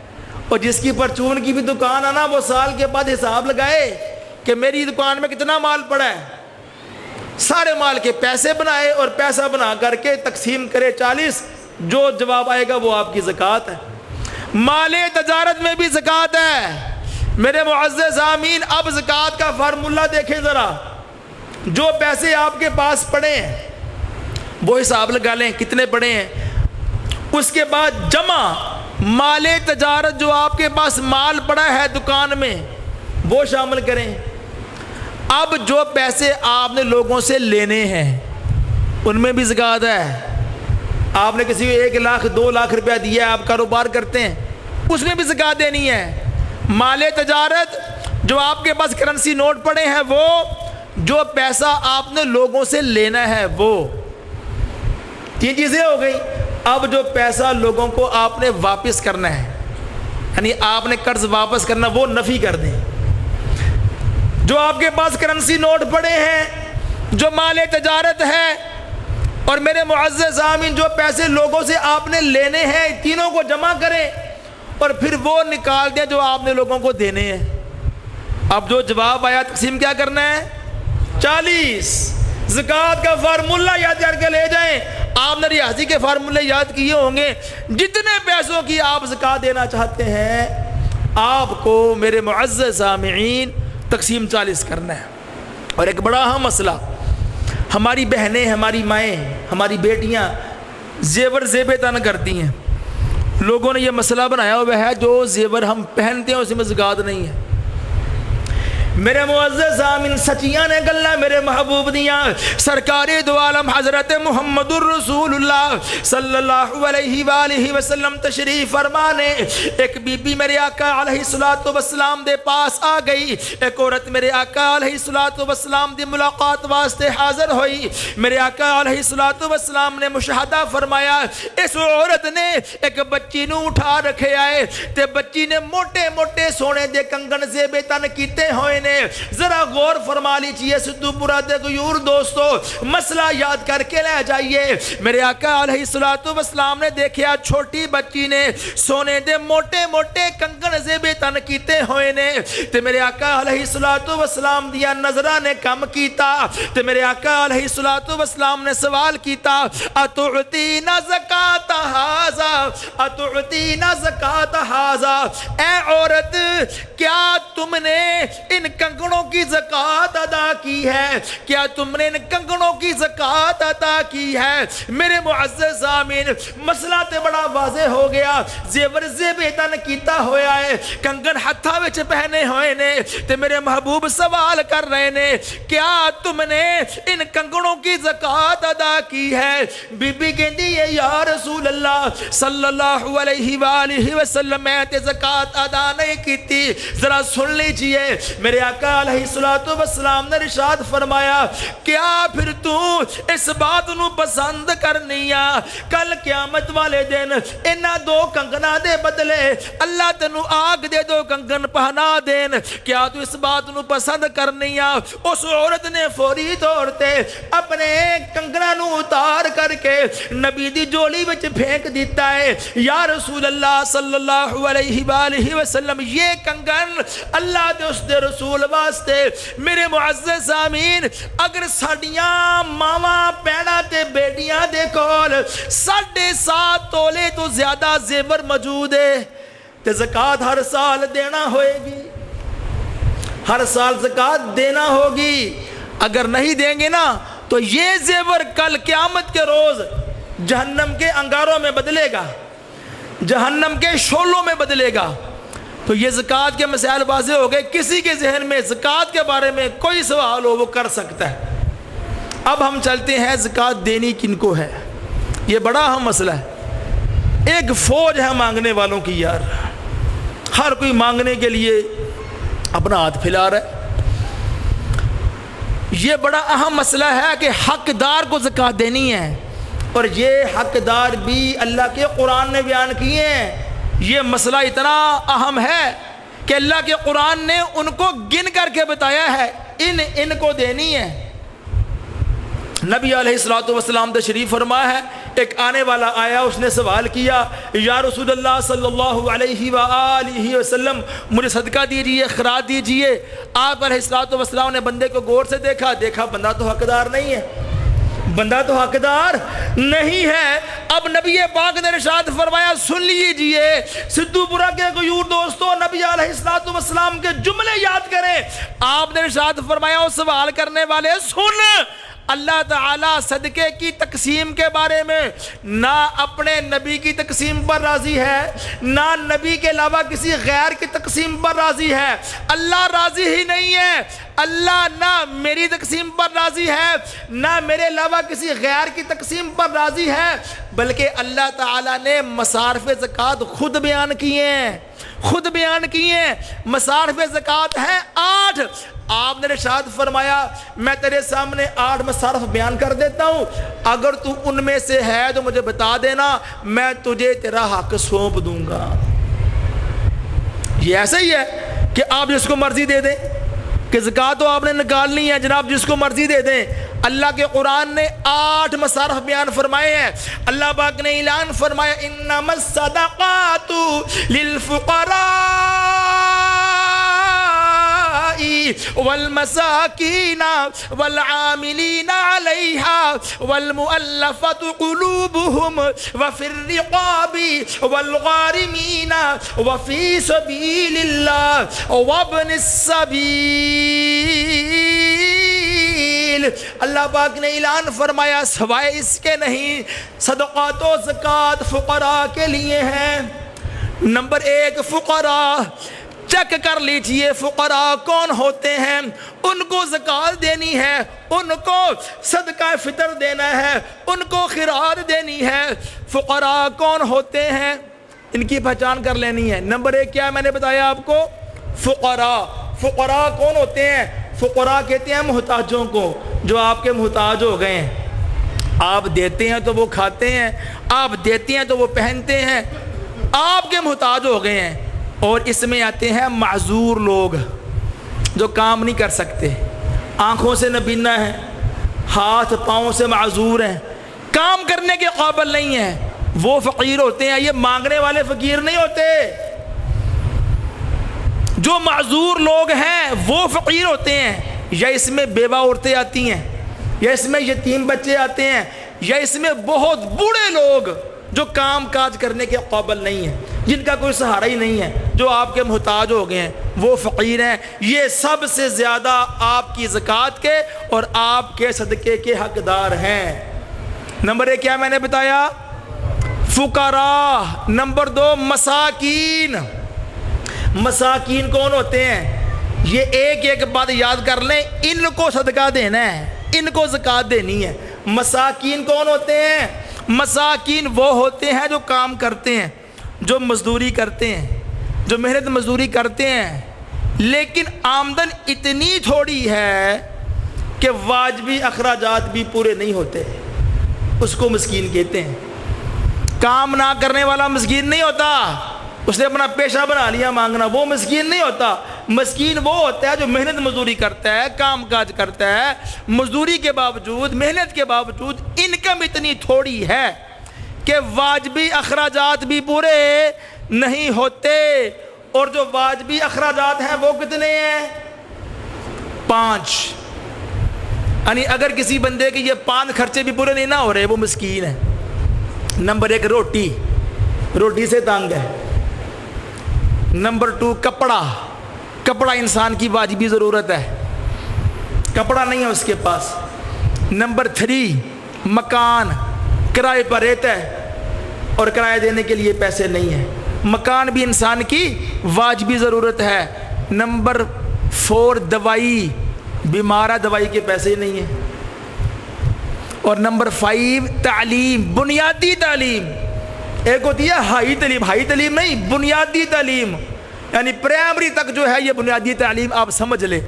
اور جس کی پرچون کی بھی دکان ہے نا، وہ سال کے بعد حساب لگائے کہ میری دکان میں کتنا مال پڑا ہے، سارے مال کے پیسے بنائے اور پیسہ بنا کر کے تقسیم کرے 40، جو جواب آئے گا وہ آپ کی زکوٰۃ ہے۔ مال تجارت میں بھی زکوٰۃ ہے میرے معزز سامعین۔ اب زکوٰۃ کا فارمولہ دیکھیں ذرا، جو پیسے آپ کے پاس پڑے ہیں وہ حساب لگا لیں کتنے پڑے ہیں، اس کے بعد جمع مال تجارت، جو آپ کے پاس مال پڑا ہے دکان میں وہ شامل کریں۔ اب جو پیسے آپ نے لوگوں سے لینے ہیں ان میں بھی زکوٰۃ ہے۔ آپ نے کسی کو 1 لاکھ 2 لاکھ روپیہ دیا ہے، آپ کاروبار کرتے ہیں، اس میں بھی زکوٰۃ دینی ہے۔ مال تجارت، جو آپ کے پاس کرنسی نوٹ پڑے ہیں وہ، جو پیسہ آپ نے لوگوں سے لینا ہے وہ، 3 چیزیں ہو گئی۔ اب جو پیسہ لوگوں کو آپ نے واپس کرنا ہے، یعنی آپ نے قرض واپس کرنا، وہ نفی کر دیں۔ جو آپ کے پاس کرنسی نوٹ پڑے ہیں، جو مال تجارت ہے، اور میرے معزز سامعین جو پیسے لوگوں سے آپ نے لینے ہیں، تینوں کو جمع کریں اور پھر وہ نکال دیں جو آپ نے لوگوں کو دینے ہیں۔ اب جو جواب آیا تقسیم کیا کرنا ہے، 40۔ زکوٰۃ کا فارمولہ یاد کر کے لے جائیں، آپ نے ریاضی کے فارمولے یاد کیے ہوں گے، جتنے پیسوں کی آپ زکوٰۃ دینا چاہتے ہیں آپ کو میرے معزز سامعین تقسیم 40 کرنا ہے۔ اور ایک بڑا اہم مسئلہ، ہماری بہنیں، ہماری مائیں، ہماری بیٹیاں زیور زیب تن کرتی ہیں، لوگوں نے یہ مسئلہ بنایا ہوا ہے جو زیور ہم پہنتے ہیں اس میں زکوٰۃ نہیں ہے۔ میرے معزز سامعین سچیاں نے گلا میرے محبوب دیاں، سرکار دو عالم حضرت محمد الرسول اللہ صلی اللہ علیہ وآلہ وسلم تشریف فرمانے، ایک بی بی میرے آقا علیہ الصلوۃ والسلام دے پاس آ گئی، ایک عورت میرے آقا علیہ الصلوۃ والسلام دی ملاقات واسطے حاضر ہوئی۔ میرے آقا علیہ الصلوۃ والسلام نے مشاہدہ فرمایا، اس عورت نے ایک بچی نو اٹھا رکھے آئے تے بچی نے موٹے موٹے سونے دے کنگن زیب تن کیتے ہوئے نے۔ ذرا غور فرما لیجئے سدھو پورا دے غیور دوستو، مسئلہ یاد کر کے لے جائیے۔ میرے آقا علیہ الصلوۃ والسلام نے دیکھیا چھوٹی بچی نے سونے دے موٹے موٹے کنگن زیب تن کیتے ہوئے نے، تے میرے آقا علیہ الصلوۃ والسلام دیا نظرہ نے کم کیتا، تے میرے آقا علیہ الصلوۃ والسلام نے سوال کیتا، اتعطینا زکاۃ ھذا، اتعطینا زکاۃ ھذا، اے عورت کیا تم نے ان کنگنوں کی زکوٰۃ ادا کی ہے؟ کیا تم نے ان کنگنوں کی زکوٰۃ ادا کی ہے؟ میرے معزز سامعین مسئلہ تے بڑا واضح ہو گیا، زیور زیب تن کیتا ہویا ہے، کنگن ہتھاں وچ پہنے ہوئے نے، تے میرے محبوب سوال کر رہے نے کیا تم نے ان کنگنوں کی زکوٰۃ ادا کی ہے؟ بی بی کہندی ہے یا رسول اللہ صلی اللہ علیہ وآلہ وسلم میں تے زکوٰۃ ادا نہیں کیتی۔ ذرا سن لیجئے، میرے آقا علیہ الصلوۃ والسلام نے ارشاد فرمایا، کیا پھر تو اس بات نو پسند کرنیا کل قیامت والے دن انہاں 2 کنگنا دے بدلے اللہ تینو آگ دے 2 کنگن پہنا دین؟ کیا تو اس بات نو پسند کرنیا؟ اس عورت نے فوری طور تے اپنے کنگنا نو اتار کر کے نبی دی جولی وچ پھینک دیتا ہے۔ یا رسول اللہ صلی اللہ علیہ وآلہ وسلم یہ کنگن اللہ دے اس دے رسول واسطے میرے معزز سامعین اگر ساڈیاں ماواں پیڑا تے بیٹیاں دے کول 7.5 تولے تو زیادہ زیور موجود ہے تے زکوٰۃ ہر سال دینا ہوئے گی، ہر سال زکوٰۃ دینا ہوگی۔ اگر نہیں دیں گے نا تو یہ زیور کل قیامت کے روز جہنم کے انگاروں میں بدلے گا، جہنم کے شعلوں میں بدلے گا۔ تو یہ زکوٰۃ کے مسائل واضح ہو گئے۔ کسی کے ذہن میں زکوٰۃ کے بارے میں کوئی سوال ہو وہ کر سکتا ہے۔ اب ہم چلتے ہیں زکوٰۃ دینی کن کو ہے، یہ بڑا اہم مسئلہ ہے۔ ایک فوج ہے مانگنے والوں کی یار، ہر کوئی مانگنے کے لیے اپنا ہاتھ پھیلا رہا ہے۔ یہ بڑا اہم مسئلہ ہے کہ حقدار کو زکوٰۃ دینی ہے، اور یہ حقدار بھی اللہ کے قرآن نے بیان کیے ہیں۔ یہ مسئلہ اتنا اہم ہے کہ اللہ کے قرآن نے ان کو گن کر کے بتایا ہے ان کو دینی ہے۔ نبی علیہ الصلوۃ والسلام تشریف فرما ہے، ایک آنے والا آیا، اس نے سوال کیا، یا رسول اللہ صلی اللہ علیہ وآلہ وسلم مجھے صدقہ دیجیے، خراج دیجیے۔ آپ علیہ الصلوۃ والسلام نے بندے کو غور سے دیکھا بندہ تو حقدار نہیں ہے، بندہ تو حقدار نہیں ہے۔ اب نبی پاک نے ارشاد فرمایا، سن لیجئے سدھو پورہ کے غیور دوستو، نبی علیہ الصلوۃ والسلام کے جملے یاد کریں۔ آپ نے ارشاد فرمایا، وہ سوال کرنے والے سن، اللہ تعالیٰ صدقے کی تقسیم کے بارے میں نہ اپنے نبی کی تقسیم پر راضی ہے، نہ نبی کے علاوہ کسی غیر کی تقسیم پر راضی ہے۔ اللہ راضی ہی نہیں ہے، اللہ نہ میری تقسیم پر راضی ہے، نہ میرے علاوہ کسی غیر کی تقسیم پر راضی ہے، بلکہ اللہ تعالیٰ نے مصارف زکوٰۃ خود بیان کیے ہیں، مصارف زکوٰۃ ہیں 8۔ آپ نے ارشاد فرمایا، میں تیرے سامنے 8 مصارف بیان کر دیتا ہوں، اگر تو ان میں سے ہے تو مجھے بتا دینا، میں تجھے تیرا حق سونپ دوں گا۔ یہ ایسا ہی ہے کہ آپ جس کو مرضی دے دیں، کہ زکوٰۃ تو آپ نے نکالنی ہے جناب، جس کو مرضی دے دیں۔ اللہ کے قرآن نے 8 مصارف بیان فرمائے ہیں۔ اللہ پاک نے اعلان فرمایا، انما الصدقات للفقراء والمساکین والعاملین علیہا والمؤلفۃ قلوبہم وفی الرقاب والغارمین وفی سبیل اللہ وابن السبیل۔ اللہ پاک نے اعلان فرمایا، سوائے اس کے نہیں، صدقات و زکوٰۃ فقراء کے لیے ہیں۔ نمبر 1 فقراء، چیک کر لیجئے فقراء کون ہوتے ہیں، ان کو زکوٰۃ دینی ہے، ان کو صدقہ فطر دینا ہے، ان کو خراج دینی ہے۔ فقراء کون ہوتے ہیں، ان کی پہچان کر لینی ہے۔ نمبر 1 کیا میں نے بتایا آپ کو، فقراء کون ہوتے ہیں؟ فقراء کہتے ہیں محتاجوں کو، جو آپ کے محتاج ہو گئے ہیں۔ آپ دیتے ہیں تو وہ کھاتے ہیں، آپ دیتے ہیں تو وہ پہنتے ہیں، آپ کے محتاج ہو گئے ہیں۔ اور اس میں آتے ہیں معذور لوگ، جو کام نہیں کر سکتے، آنکھوں سے نابینا ہیں، ہاتھ پاؤں سے معذور ہیں، کام کرنے کے قابل نہیں ہیں، وہ فقیر ہوتے ہیں۔ یہ مانگنے والے فقیر نہیں ہوتے، جو معذور لوگ ہیں وہ فقیر ہوتے ہیں۔ یا اس میں بیوہ عورتیں آتی ہیں، یا اس میں یتیم بچے آتے ہیں، یا اس میں بہت بوڑھے لوگ جو کام کاج کرنے کے قابل نہیں ہیں، جن کا کوئی سہارا ہی نہیں ہے، جو آپ کے محتاج ہو گئے ہیں، وہ فقیر ہیں۔ یہ سب سے زیادہ آپ کی زکوٰۃ کے اور آپ کے صدقے کے حقدار ہیں۔ نمبر 1 کیا میں نے بتایا، فقراء۔ نمبر 2 مساکین۔ مساکین کون ہوتے ہیں؟ یہ ایک بات یاد کر لیں، ان کو صدقہ دینا ہے، ان کو زکوٰۃ دینی ہے۔ مساکین کون ہوتے ہیں؟ مساکین وہ ہوتے ہیں جو کام کرتے ہیں، جو مزدوری کرتے ہیں، جو محنت مزدوری کرتے ہیں، لیکن آمدن اتنی تھوڑی ہے کہ واجبی اخراجات بھی پورے نہیں ہوتے، اس کو مسکین کہتے ہیں۔ کام نہ کرنے والا مسکین نہیں ہوتا، اس نے اپنا پیشہ بنا لیا مانگنا، وہ مسکین نہیں ہوتا۔ مسکین وہ ہوتا ہے جو محنت مزدوری کرتا ہے، کام کاج کرتا ہے، مزدوری کے باوجود، محنت کے باوجود انکم اتنی تھوڑی ہے کہ واجبی اخراجات بھی پورے نہیں ہوتے۔ اور جو واجبی اخراجات ہیں وہ کتنے ہیں؟ 5۔ یعنی اگر کسی بندے کے یہ 5 خرچے بھی پورے نہیں نہ ہو رہے، وہ مسکین ہے۔ نمبر 1 روٹی سے تنگ ہے۔ نمبر 2 کپڑا انسان کی واجبی ضرورت ہے، کپڑا نہیں ہے اس کے پاس۔ نمبر 3 مکان، کرائے پر رہتا ہے اور کرایہ دینے کے لیے پیسے نہیں ہیں، مکان بھی انسان کی واجبی ضرورت ہے۔ نمبر 4 دوائی، بیمارہ دوائی کے پیسے نہیں ہیں۔ اور نمبر 5 تعلیم، بنیادی تعلیم۔ ایک ہوتی ہے ہائی تعلیم نہیں، بنیادی تعلیم، یعنی پرائمری تک جو ہے یہ بنیادی تعلیم آپ سمجھ لیں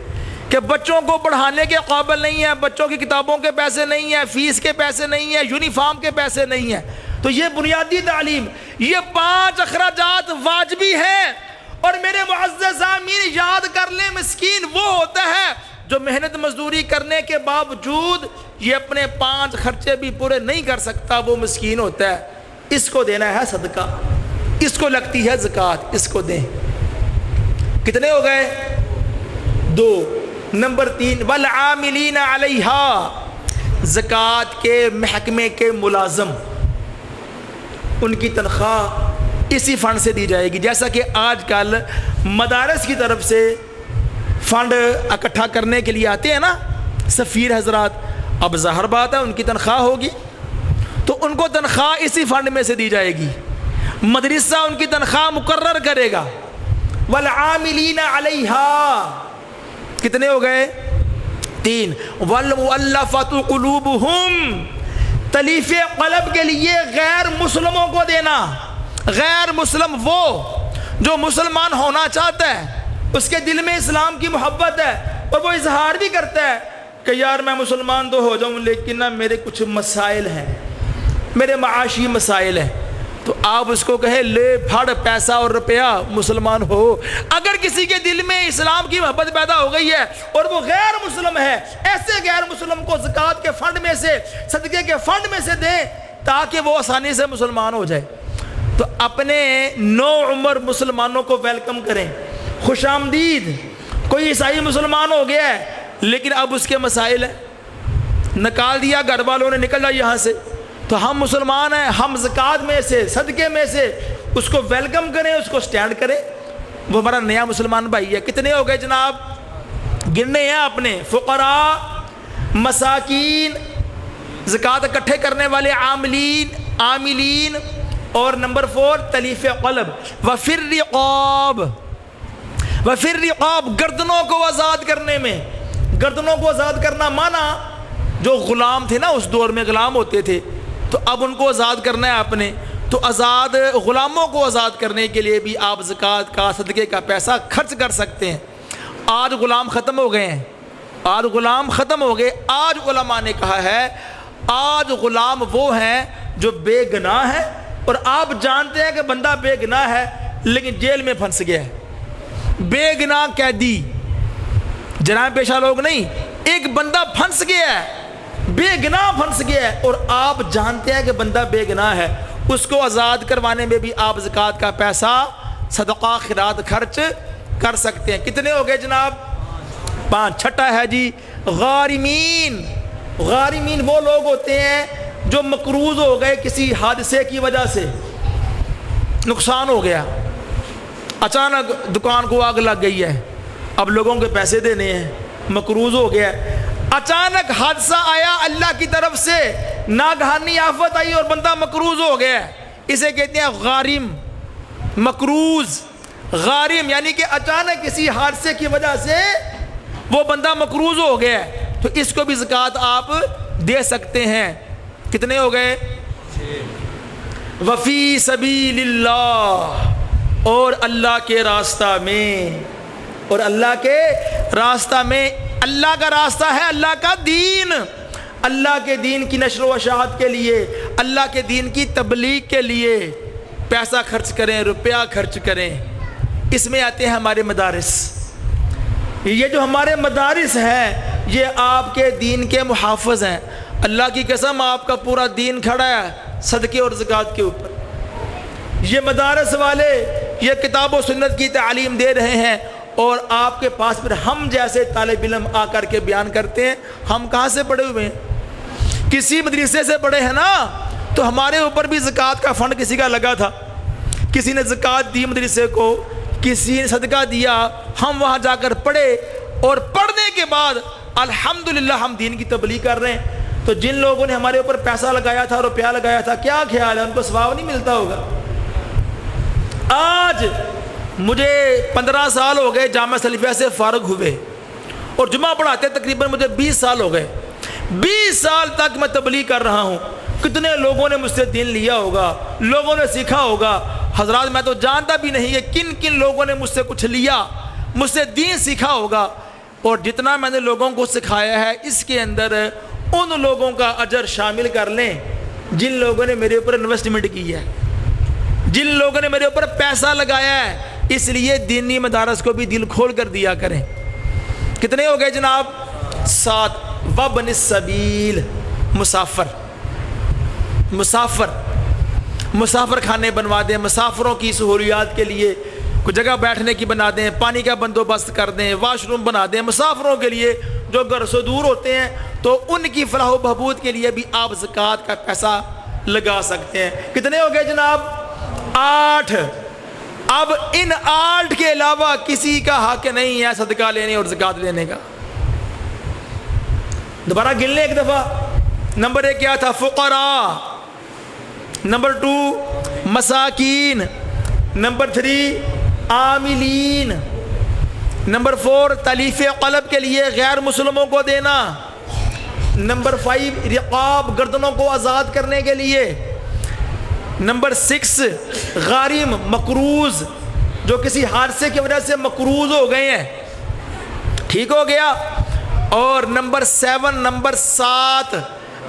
کہ بچوں کو پڑھانے کے قابل نہیں ہیں، بچوں کی کتابوں کے پیسے نہیں ہیں، فیس کے پیسے نہیں ہیں، یونیفارم کے پیسے نہیں ہیں، تو یہ بنیادی تعلیم۔ یہ 5 اخراجات واجبی ہیں، اور میرے معزز آمین یاد کر لیں، مسکین وہ ہوتا ہے جو محنت مزدوری کرنے کے باوجود یہ اپنے 5 خرچے بھی پورے نہیں کر سکتا، وہ مسکین ہوتا ہے. اس کو دینا ہے صدقہ، اس کو لگتی ہے زکوٰۃ، اس کو دیں. کتنے ہو گئے؟ 2. نمبر 3 والعاملین علیہا، زکوٰۃ کے محکمے کے ملازم، ان کی تنخواہ اسی فنڈ سے دی جائے گی. جیسا کہ آج کل مدارس کی طرف سے فنڈ اکٹھا کرنے کے لیے آتے ہیں نا سفیر حضرات، اب ظاہر بات ہے ان کی تنخواہ ہوگی تو ان کو تنخواہ اسی فنڈ میں سے دی جائے گی. مدرسہ ان کی تنخواہ مقرر کرے گا. والعاملین علیہا، کتنے ہو گئے؟ 3. والمؤلفۃ قلوبہم، تلیف قلب کے لیے غیر مسلموں کو دینا. غیر مسلم وہ جو مسلمان ہونا چاہتا ہے، اس کے دل میں اسلام کی محبت ہے اور وہ اظہار بھی کرتا ہے کہ یار میں مسلمان تو ہو جاؤں لیکن نا میرے کچھ مسائل ہیں، میرے معاشی مسائل ہیں، تو آپ اس کو کہے لے پھڑ پیسہ اور روپیہ مسلمان ہو. اگر کسی کے دل میں اسلام کی محبت پیدا ہو گئی ہے اور وہ غیر مسلم ہے، ایسے غیر مسلم کو زکوٰۃ کے فنڈ میں سے، صدقے کے فنڈ میں سے دیں تاکہ وہ آسانی سے مسلمان ہو جائے. تو اپنے نو عمر مسلمانوں کو ویلکم کریں، خوش آمدید. کوئی عیسائی مسلمان ہو گیا ہے لیکن اب اس کے مسائل ہیں، نکال دیا گھر والوں نے، نکل جا یہاں سے، تو ہم مسلمان ہیں، ہم زکوٰۃ میں سے، صدقے میں سے اس کو ویلکم کریں، اس کو سٹینڈ کریں. وہ ہمارا نیا مسلمان بھائی ہے. کتنے ہو گئے جناب؟ گننے ہیں اپنے. فقراء، مساکین، زکوٰۃ اکٹھے کرنے والے، عاملین، اور نمبر 4 تلیف قلب. وفی الرقاب، گردنوں کو آزاد کرنے میں. گردنوں کو آزاد کرنا مانا جو غلام تھے نا اس دور میں، غلام ہوتے تھے، تو اب ان کو آزاد کرنا ہے آپ نے. تو آزاد غلاموں کو آزاد کرنے کے لیے بھی آپ زکوٰۃ کا، صدقے کا پیسہ خرچ کر سکتے ہیں. آج غلام ختم ہو گئے ہیں، آج غلام ختم ہو گئے. آج علماء نے کہا ہے آج غلام وہ ہیں جو بے گناہ ہے، اور آپ جانتے ہیں کہ بندہ بے گناہ ہے لیکن جیل میں پھنس گیا ہے. بے گناہ قیدی، جناب پیشہ لوگ نہیں، ایک بندہ پھنس گیا ہے، بے گناہ پھنس گیا ہے، اور آپ جانتے ہیں کہ بندہ بے گناہ ہے. اس کو آزاد کروانے میں بھی آپ زکوٰۃ کا پیسہ، صدقہ، خیرات خرچ کر سکتے ہیں. کتنے ہو گئے جناب؟ 5. چھٹا ہے جی غارمین. غارمین وہ لوگ ہوتے ہیں جو مقروض ہو گئے کسی حادثے کی وجہ سے، نقصان ہو گیا، اچانک دکان کو آگ لگ گئی ہے، اب لوگوں کے پیسے دینے ہیں، مقروض ہو گیا. اچانک حادثہ آیا اللہ کی طرف سے، ناگہانی آفت آئی اور بندہ مقروض ہو گیا، اسے کہتے ہیں غارم. مقروض، غارم یعنی کہ اچانک کسی حادثے کی وجہ سے وہ بندہ مقروض ہو گیا، تو اس کو بھی زکوٰۃ آپ دے سکتے ہیں. کتنے ہو گئے؟ وفی سبیل اللہ، اور اللہ کے راستہ میں، اور اللہ کے راستہ میں. اللہ کا راستہ ہے اللہ کا دین، اللہ کے دین کی نشر و اشاعت کے لیے، اللہ کے دین کی تبلیغ کے لیے پیسہ خرچ کریں، روپیہ خرچ کریں. اس میں آتے ہیں ہمارے مدارس. یہ جو ہمارے مدارس ہیں یہ آپ کے دین کے محافظ ہیں. اللہ کی قسم آپ کا پورا دین کھڑا ہے صدقے اور زکوٰۃ کے اوپر. یہ مدارس والے یہ کتاب و سنت کی تعلیم دے رہے ہیں، اور آپ کے پاس پھر ہم جیسے طالب علم آ کر کے بیان کرتے ہیں. ہم کہاں سے پڑھے ہوئے ہیں؟ کسی مدرسے سے پڑھے ہیں نا. تو ہمارے اوپر بھی زکوٰۃ کا فنڈ کسی کا لگا تھا، کسی نے زکوٰۃ دی مدرسے کو، کسی نے صدقہ دیا، ہم وہاں جا کر پڑھے، اور پڑھنے کے بعد الحمدللہ ہم دین کی تبلیغ کر رہے ہیں. تو جن لوگوں نے ہمارے اوپر پیسہ لگایا تھا، روپیہ لگایا تھا، کیا خیال ہے ان کو ثواب نہیں ملتا ہوگا؟ آج مجھے 15 سال ہو گئے جامعہ سلفیہ سے فارغ ہوئے، اور جمعہ پڑھاتے تقریباً مجھے 20 سال ہو گئے. 20 سال تک میں تبلیغ کر رہا ہوں. کتنے لوگوں نے مجھ سے دین لیا ہوگا، لوگوں نے سیکھا ہوگا. حضرات میں تو جانتا بھی نہیں کہ کن کن لوگوں نے مجھ سے کچھ لیا، مجھ سے دین سیکھا ہوگا. اور جتنا میں نے لوگوں کو سکھایا ہے اس کے اندر ان لوگوں کا اجر شامل کر لیں جن لوگوں نے میرے اوپر انویسٹمنٹ کی ہے، جن لوگوں نے میرے اوپر پیسہ لگایا ہے. اس لیے دینی مدارس کو بھی دل کھول کر دیا کریں۔ کتنے ہو گئے جناب؟ 7۔ وابن السبیل، مسافر خانے بنوا دیں، مسافروں کی سہولیات کے لیے کوئی جگہ بیٹھنے کی بنا دیں، پانی کا بندوبست کر دیں، واش روم بنا دیں مسافروں کے لیے جو گھر سے دور ہوتے ہیں، تو ان کی فلاح و بہبود کے لیے بھی آپ زکوٰۃ کا پیسہ لگا سکتے ہیں۔ کتنے ہو گئے جناب؟ 8۔ اب ان 8 کے علاوہ کسی کا حق نہیں ہے صدقہ لینے اور زکوٰۃ لینے کا۔ دوبارہ گن لیں ایک دفعہ۔ نمبر 1 کیا تھا؟ فقراء۔ نمبر 2 مساکین۔ نمبر 3 عاملین۔ نمبر 4 تالیف قلب کے لیے غیر مسلموں کو دینا۔ نمبر 5 رقاب، گردنوں کو آزاد کرنے کے لیے۔ نمبر 6 غارم، مقروض، جو کسی حادثے کی وجہ سے مقروض ہو گئے ہیں، ٹھیک ہو گیا۔ اور نمبر 7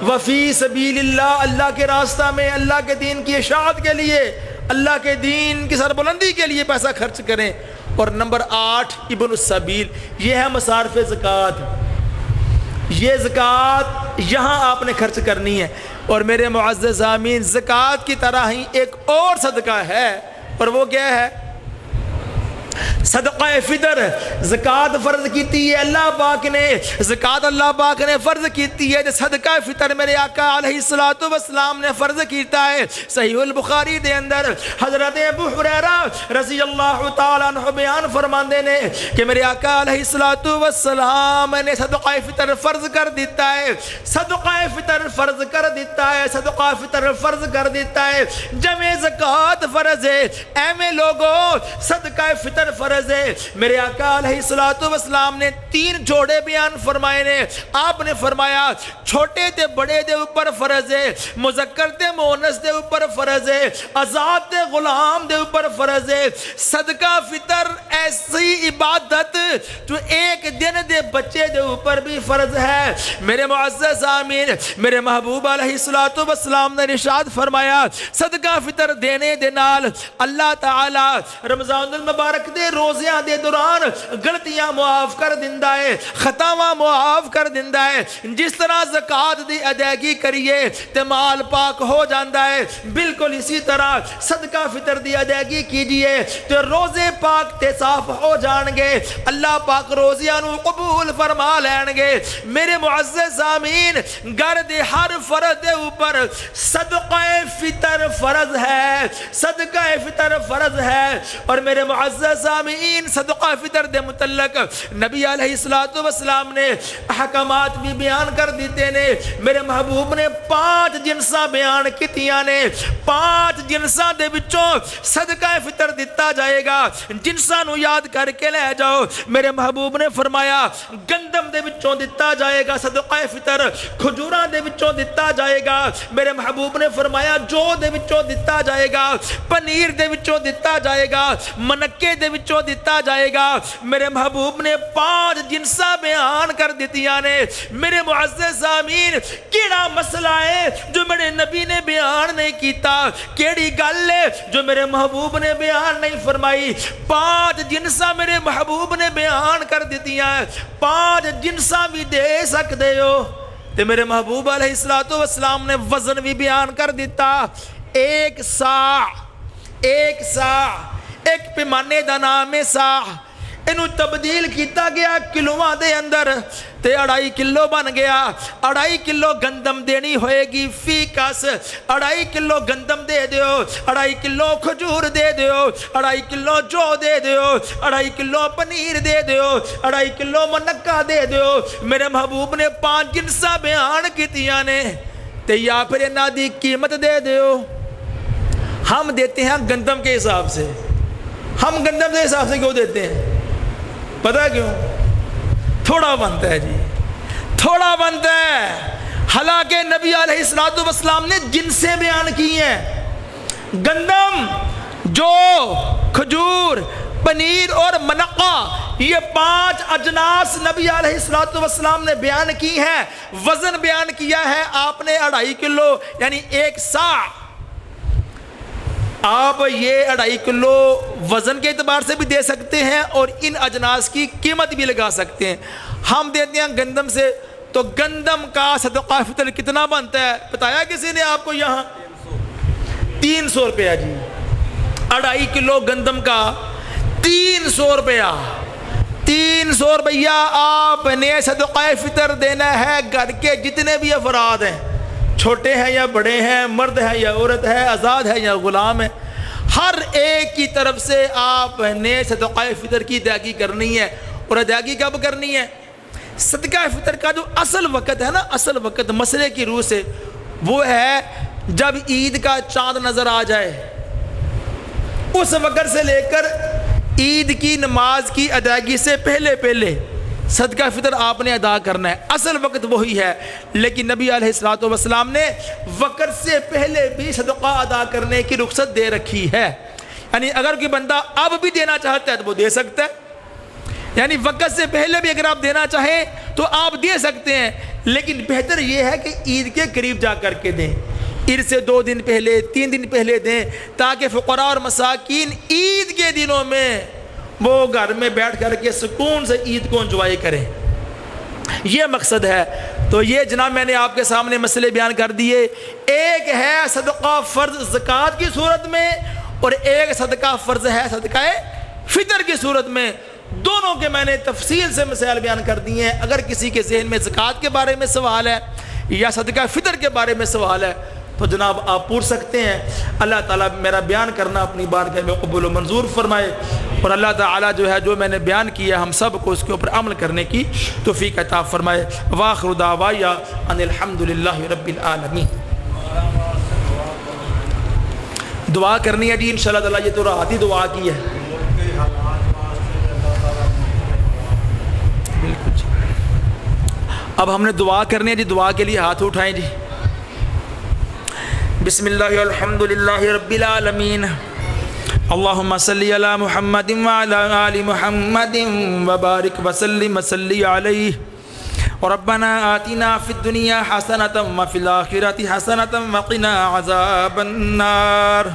وفی سبیل اللہ، اللہ کے راستہ میں اللہ کے دین کی اشاعت کے لیے، اللہ کے دین کی سربلندی کے لیے پیسہ خرچ کریں۔ اور نمبر 8 ابن السبیل، یہ ہے مصارف زکوٰۃ۔ یہ زکوٰۃ یہاں آپ نے خرچ کرنی ہے۔ اور میرے معزز سامعین، زکوٰۃ کی طرح ہی ایک اور صدقہ ہے، اور وہ کیا ہے؟ صدقہ فطر۔ زکوٰۃ فرض کیتی ہے اللہ پاک نے، زکوٰۃ اللہ پاک نے فرض کیتی ہے۔ صدقہ فطر میرے آقا علیہ الصلوۃ والسلام نے فرض کیتا ہے۔ صحیح البخاری دے اندر حضرت ابو ہریرہ رضی اللہ تعالیٰ عنہ بیان فرماندے نے کہ میرے آقا علیہ الصلوۃ والسلام نے صدقہ فطر فرض کر دیتا ہے، صدقہ فطر فرض کر دیتا ہے، صدقہ فطر فرض کر دیتا ہے۔ جمع زکوٰۃ فرض ہے، اے میں لوگوں صدقہ فطر فرض ہے۔ میرے آقا علیہ الصلوۃ والسلام نے 3 جوڑے بیان فرمائے نے۔ آپ نے فرمایا چھوٹے تے بڑے دے اوپر فرض ہے، مذکر تے مؤنث دے اوپر فرض ہے، آزاد تے غلام دے اوپر فرض ہے۔ صدقہ فطر ایسی عبادت جو ایک دن دے بچے دے اوپر بھی فرض ہے۔ میرے معزز آمین، میرے محبوب علیہ الصلوۃ والسلام نے ارشاد فرمایا صدقہ فطر دینے دے نال اللہ تعالی رمضان المبارک دے روزیاں دے دوران غلطیاں معاف کر دیندا ہے، خطاواں معاف کر دیندا ہے۔ جس طرح زکوٰۃ دی ادائیگی کریے تے مال پاک ہو جاندا ہے، بالکل اسی طرح صدقہ فطر دی ادائیگی کیجئے تے روزے پاک تے صاف ہو جان گے، اللہ پاک روزیاں نو قبول فرما لین گے۔ میرے معزز سامعین، گھر دے ہر فرد دے اوپر صدقہ فطر فرض ہے، صدقہ فطر فرض ہے۔ اور میرے معزز سامعین، صدقہ فطر دے متعلق نبی علیہ الصلوۃ والسلام نے احکامات بھی بیان کر دیتے نے۔ میرے محبوب نے 5 جنساں بیان کیتیاں نے۔ 5 جنساں دے وچوں صدقہ فطر دتا جائے گا۔ جنساں نو یاد کر کے لے جاؤ۔ میرے محبوب نے فرمایا گندم دے وچوں دتا جائے گا صدقہ فطر، کھجوراں دے وچوں دتا جائے گا۔ میرے محبوب نے فرمایا جو دے وچوں دتا جائے گا، پنیر دے وچوں دتا جائے گا، منکے دے وچوں دتا جائے گا۔ میرے محبوب نے 5 جنساں بیان کر دیتیاں نے۔ میرے معزز سامعین، کیڑا مسئلہ ہے جو میرے نبی نے بیان نہیں کیتا؟ کیڑی گل ہے جو میرے محبوب نے بیان نہیں فرمائی؟ 5 جنساں میرے محبوب نے بیان کر دیتیاں، 5 جنساں بھی دے سکتے ہو۔ تے میرے محبوب علیہ الصلوۃ والسلام نے وزن بھی بیان کر دیتا۔ 1 سا، 1 سا، ایک پیمانے دا نام ہے سا، انہوں تبدیل کیتا گیا کلوواں دے اندر تے 2.5 کلو بن گیا۔ 2.5 کلو گندم دینی ہوئے گی فی کس، 2.5 کلو گندم دے دیو، 2.5 کلو کھجور دے دیو، 2.5 کلو جو دے دیو، 2.5 کلو پنیر دے دیو، 2.5 کلو منکا دے دیو۔ میرے محبوب نے 5 جنساں بیان کیتیاں نے تے یا پھر انہاں دی قیمت دے دیو۔ ہم دیتے ہیں گندم کے حساب سے۔ ہم گندم کے حساب سے کیوں دیتے ہیں؟ پتہ کیوں؟ تھوڑا بنتا ہے جی، تھوڑا بنتا ہے۔ حالانکہ نبی علیہ الصلوۃ والسلام نے جنسیں بیان کی ہیں۔ گندم، جو، کھجور، پنیر اور منقہ، یہ 5 اجناس نبی علیہ الصلوۃ والسلام نے بیان کی ہیں۔ وزن بیان کیا ہے آپ نے 2.5 کلو یعنی 1 سا۔ آپ یہ 2.5 کلو وزن کے اعتبار سے بھی دے سکتے ہیں اور ان اجناس کی قیمت بھی لگا سکتے ہیں. ہم دیتے ہیں گندم سے, تو گندم کا صدقہ فطر کتنا بنتا ہے بتایا کسی نے آپ کو یہاں؟ 300 روپیہ جی. 2.5 کلو گندم کا 300 روپیہ. 300 روپیہ آپ نے صدقہ فطر دینا ہے. گھر کے جتنے بھی افراد ہیں, چھوٹے ہیں یا بڑے ہیں, مرد ہے یا عورت ہے, آزاد ہے یا غلام ہے, ہر ایک کی طرف سے آپ نے صدقہ فطر کی ادائیگی کرنی ہے. اور ادائیگی کب کرنی ہے؟ صدقہ فطر کا جو اصل وقت ہے نا, اصل وقت مسئلے کی روح سے, وہ ہے جب عید کا چاند نظر آ جائے. اس وقت سے لے کر عید کی نماز کی ادائیگی سے پہلے صدقہ فطر آپ نے ادا کرنا ہے. اصل وقت وہی ہے, لیکن نبی علیہ الصلوۃ والسلام نے وقت سے پہلے بھی صدقہ ادا کرنے کی رخصت دے رکھی ہے. یعنی اگر کوئی بندہ اب بھی دینا چاہتا ہے تو وہ دے سکتا ہے. یعنی وقت سے پہلے بھی اگر آپ دینا چاہیں تو آپ دے سکتے ہیں, لیکن بہتر یہ ہے کہ عید کے قریب جا کر کے دیں. عید سے 2 دن پہلے 3 دن پہلے دیں, تاکہ فقراء اور مساکین عید کے دنوں میں وہ گھر میں بیٹھ کر کے سکون سے عید کو انجوائے کریں. یہ مقصد ہے. تو یہ جناب میں نے آپ کے سامنے مسئلے بیان کر دیے. ایک ہے صدقہ فرض زکوٰۃ کی صورت میں, اور ایک صدقہ فرض ہے صدقہ فطر کی صورت میں. دونوں کے میں نے تفصیل سے مسائل بیان کر دیے ہیں. اگر کسی کے ذہن میں زکوٰۃ کے بارے میں سوال ہے یا صدقہ فطر کے بارے میں سوال ہے تو جناب آپ پوچھ سکتے ہیں. اللہ تعالیٰ میرا بیان کرنا اپنی بارگاہ میں قبول و منظور فرمائے, اور اللہ تعالیٰ جو ہے جو میں نے بیان کیا ہم سب کو اس کے اوپر عمل کرنے کی توفیق عطا فرمائے. وآخر دعوایا ان الحمد للہ رب العالمین. دعا کرنی ہے جی انشاءاللہ تعالیٰ. یہ تو راحت ہی دعا کی ہے. بالکل جی. اب ہم نے دعا کرنی ہے جی. دعا کے لیے ہاتھ اٹھائیں جی. بسم اللہ الحمد للہ رب العالمین. اللہم صلی علی محمد وعلی آل محمد وبارک وسلم وصلی علیہ. ربنا آتنا فی الدنیا حسنۃ وفی الآخرۃ حسنۃ وقنا عذاب النار.